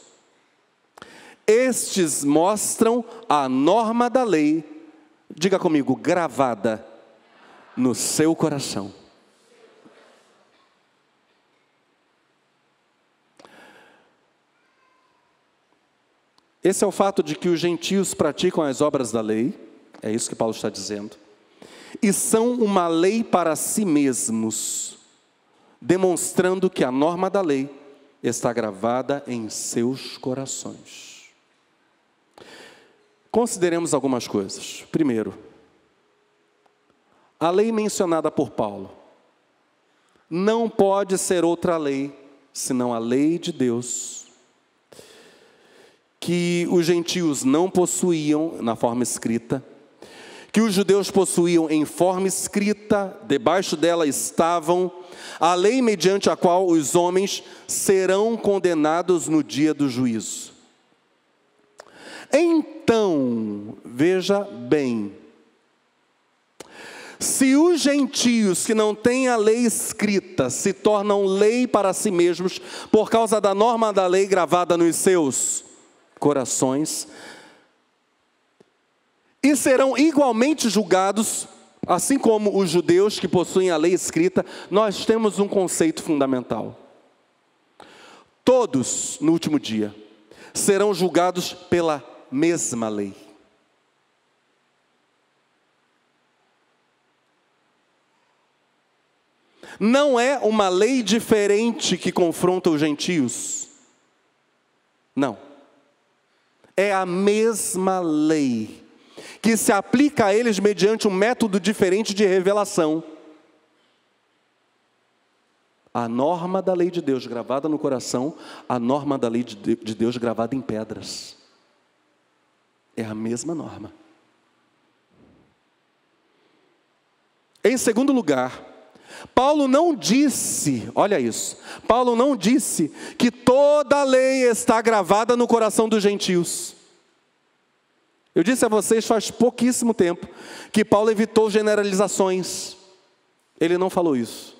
Estes mostram a norma da lei, diga comigo, gravada no seu coração. Esse é o fato de que os gentios praticam as obras da lei, é isso que Paulo está dizendo, e são uma lei para si mesmos, demonstrando que a norma da lei está gravada em seus corações. Consideremos algumas coisas. Primeiro, a lei mencionada por Paulo não pode ser outra lei, senão a lei de Deus, que os gentios não possuíam na forma escrita, que os judeus possuíam em forma escrita, debaixo dela estavam a lei mediante a qual os homens serão condenados no dia do juízo. Então, veja bem, se os gentios que não têm a lei escrita se tornam lei para si mesmos por causa da norma da lei gravada nos seus corações, e serão igualmente julgados, assim como os judeus que possuem a lei escrita, nós temos um conceito fundamental. Todos, no último dia, serão julgados pela mesma lei. Não é uma lei diferente que confronta os gentios. Não. É a mesma lei que se aplica a eles mediante um método diferente de revelação. A norma da lei de Deus gravada no coração, a norma da lei de Deus gravada em pedras. É a mesma norma. Em segundo lugar, Paulo não disse, olha isso, Paulo não disse que toda a lei está gravada no coração dos gentios. Eu disse a vocês faz pouquíssimo tempo que Paulo evitou generalizações. Ele não falou isso.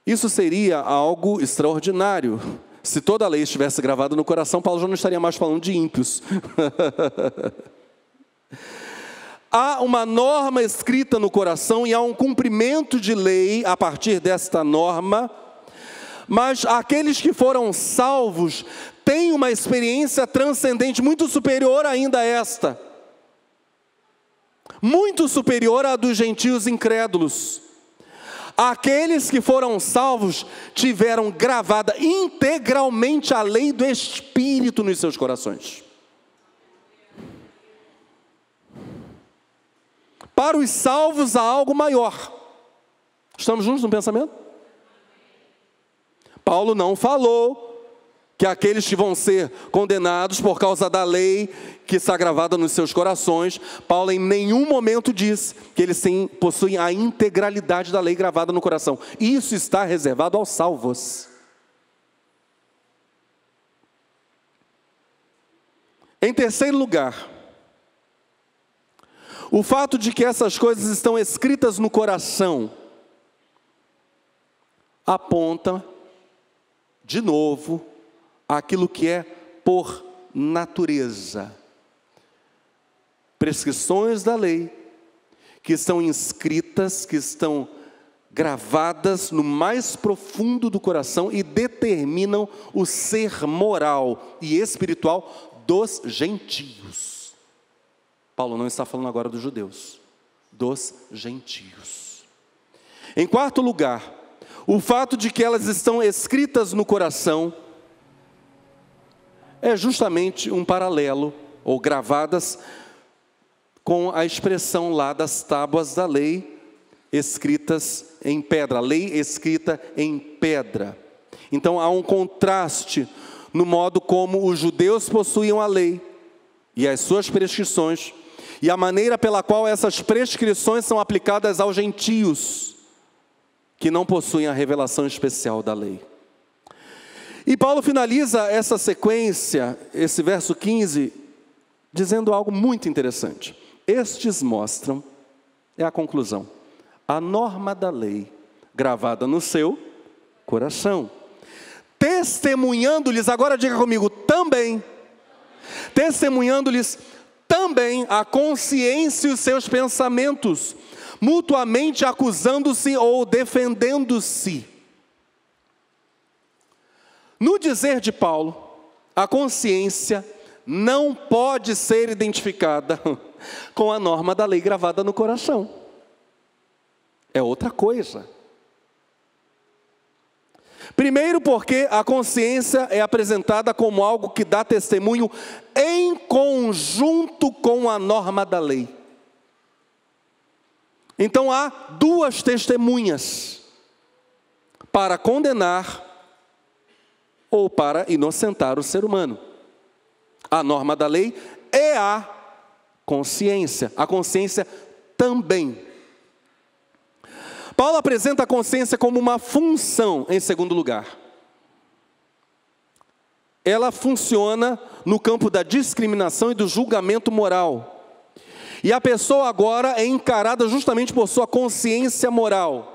Isso seria algo extraordinário. Se toda a lei estivesse gravada no coração, Paulo já não estaria mais falando de ímpios. Há uma norma escrita no coração e há um cumprimento de lei a partir desta norma, mas aqueles que foram salvos têm uma experiência transcendente muito superior ainda a esta, muito superior à dos gentios incrédulos. Aqueles que foram salvos tiveram gravada integralmente a lei do Espírito nos seus corações. Para os salvos há algo maior. Estamos juntos no pensamento? Paulo não falou que aqueles que vão ser condenados por causa da lei que está gravada nos seus corações, Paulo em nenhum momento diz que eles possuem a integralidade da lei gravada no coração. Isso está reservado aos salvos. Em terceiro lugar, o fato de que essas coisas estão escritas no coração aponta, de novo, aquilo que é por natureza. Prescrições da lei que estão inscritas, que estão gravadas no mais profundo do coração e determinam o ser moral e espiritual dos gentios. Paulo não está falando agora dos judeus, dos gentios. Em quarto lugar, o fato de que elas estão escritas no coração é justamente um paralelo, ou gravadas com a expressão lá das tábuas da lei, escritas em pedra, a lei escrita em pedra. Então há um contraste no modo como os judeus possuíam a lei e as suas prescrições, e a maneira pela qual essas prescrições são aplicadas aos gentios, que não possuem a revelação especial da lei. E Paulo finaliza essa sequência, esse verso 15, dizendo algo muito interessante. Estes mostram, é a conclusão, a norma da lei gravada no seu coração, testemunhando-lhes, agora diga comigo, também, testemunhando-lhes também a consciência e os seus pensamentos, mutuamente acusando-se ou defendendo-se. No dizer de Paulo, a consciência não pode ser identificada com a norma da lei gravada no coração. É outra coisa. Primeiro, porque a consciência é apresentada como algo que dá testemunho em conjunto com a norma da lei. Então há duas testemunhas, para condenar ou para inocentar o ser humano. A norma da lei é a consciência também. Paulo apresenta a consciência como uma função, em segundo lugar. Ela funciona no campo da discriminação e do julgamento moral. E a pessoa agora é encarada justamente por sua consciência moral.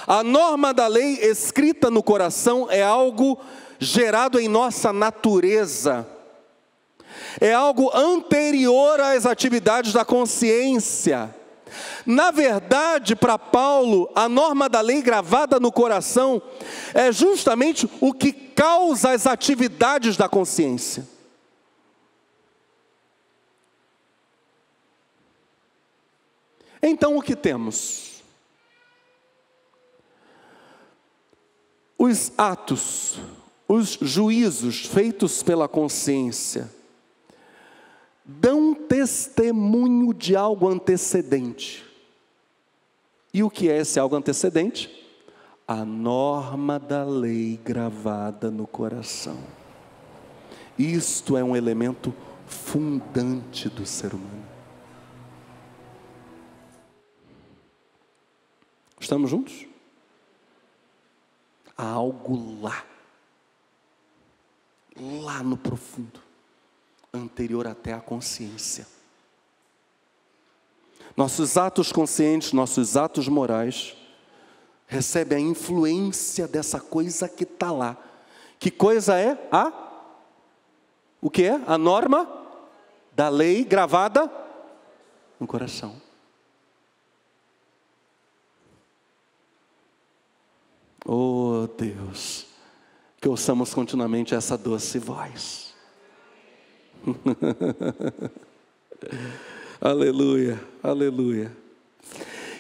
A norma da lei escrita no coração é algo gerado em nossa natureza. É algo anterior às atividades da consciência. Na verdade, para Paulo, a norma da lei gravada no coração é justamente o que causa as atividades da consciência. Então, o que temos? Os atos, os juízos feitos pela consciência dão testemunho de algo antecedente. E o que é esse algo antecedente? A norma da lei gravada no coração. Isto é um elemento fundante do ser humano. Estamos juntos? Há algo lá no profundo, anterior até à consciência. Nossos atos conscientes, nossos atos morais, recebem a influência dessa coisa que está lá. Que coisa é? O que é? A norma da lei gravada no coração. Oh Deus, que ouçamos continuamente essa doce voz. Aleluia, aleluia.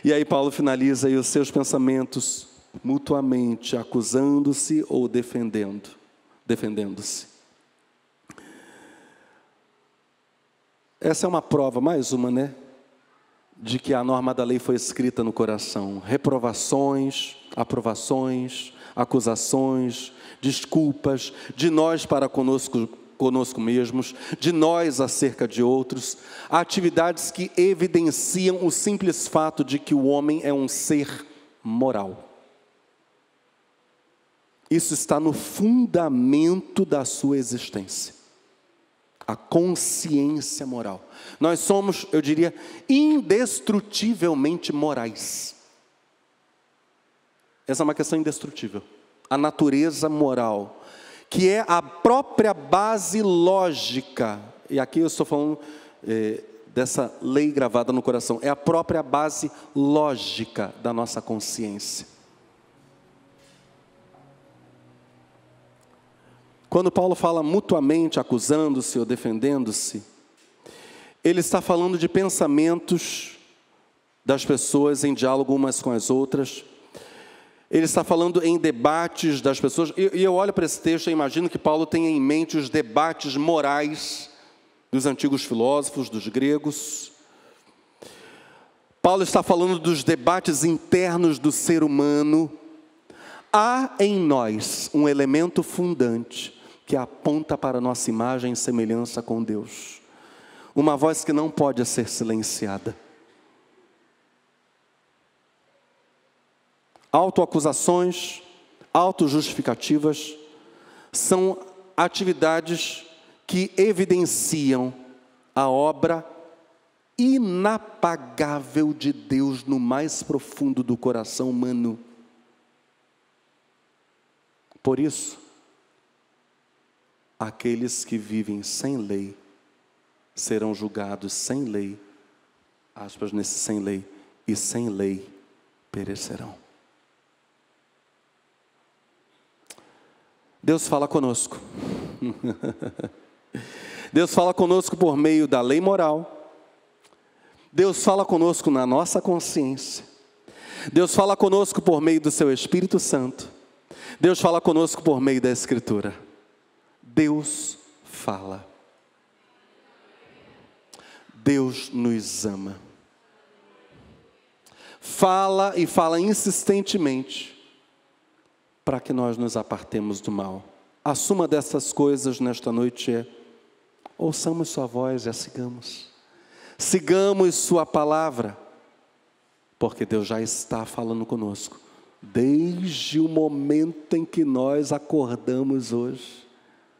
E aí Paulo finaliza aí os seus pensamentos mutuamente, acusando-se ou defendendo-se. Essa é uma prova, mais uma, né? De que a norma da lei foi escrita no coração. Reprovações, aprovações, acusações, desculpas, de nós para conosco mesmos, de nós acerca de outros, atividades que evidenciam o simples fato de que o homem é um ser moral. Isso está no fundamento da sua existência. A consciência moral. Nós somos, eu diria, indestrutivelmente morais. Essa é uma questão indestrutível. A natureza moral, que é a própria base lógica, e aqui eu estou falando dessa lei gravada no coração, é a própria base lógica da nossa consciência. Quando Paulo fala mutuamente, acusando-se ou defendendo-se, ele está falando de pensamentos das pessoas em diálogo umas com as outras. Ele está falando em debates das pessoas. E eu olho para esse texto e imagino que Paulo tenha em mente os debates morais dos antigos filósofos, dos gregos. Paulo está falando dos debates internos do ser humano. Há em nós um elemento fundante que aponta para a nossa imagem e semelhança com Deus. Uma voz que não pode ser silenciada. Autoacusações, autojustificativas, são atividades que evidenciam a obra inapagável de Deus no mais profundo do coração humano. Por isso, aqueles que vivem sem lei serão julgados sem lei, aspas nesse sem lei, e sem lei perecerão. Deus fala conosco. Deus fala conosco por meio da lei moral. Deus fala conosco na nossa consciência. Deus fala conosco por meio do seu Espírito Santo. Deus fala conosco por meio da Escritura. Deus fala. Deus nos ama. Fala e fala insistentemente para que nós nos apartemos do mal. A suma dessas coisas nesta noite é: ouçamos sua voz e a sigamos. Sigamos sua palavra, porque Deus já está falando conosco. Desde o momento em que nós acordamos hoje,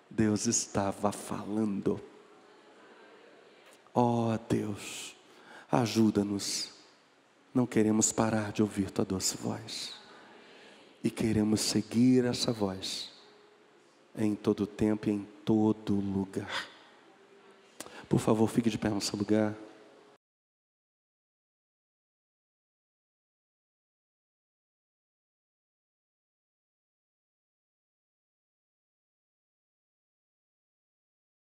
Deus estava falando. Ó Deus, ajuda-nos. Não queremos parar de ouvir tua doce voz. E queremos seguir essa voz em todo tempo e em todo lugar. Por favor, fique de pé no seu lugar.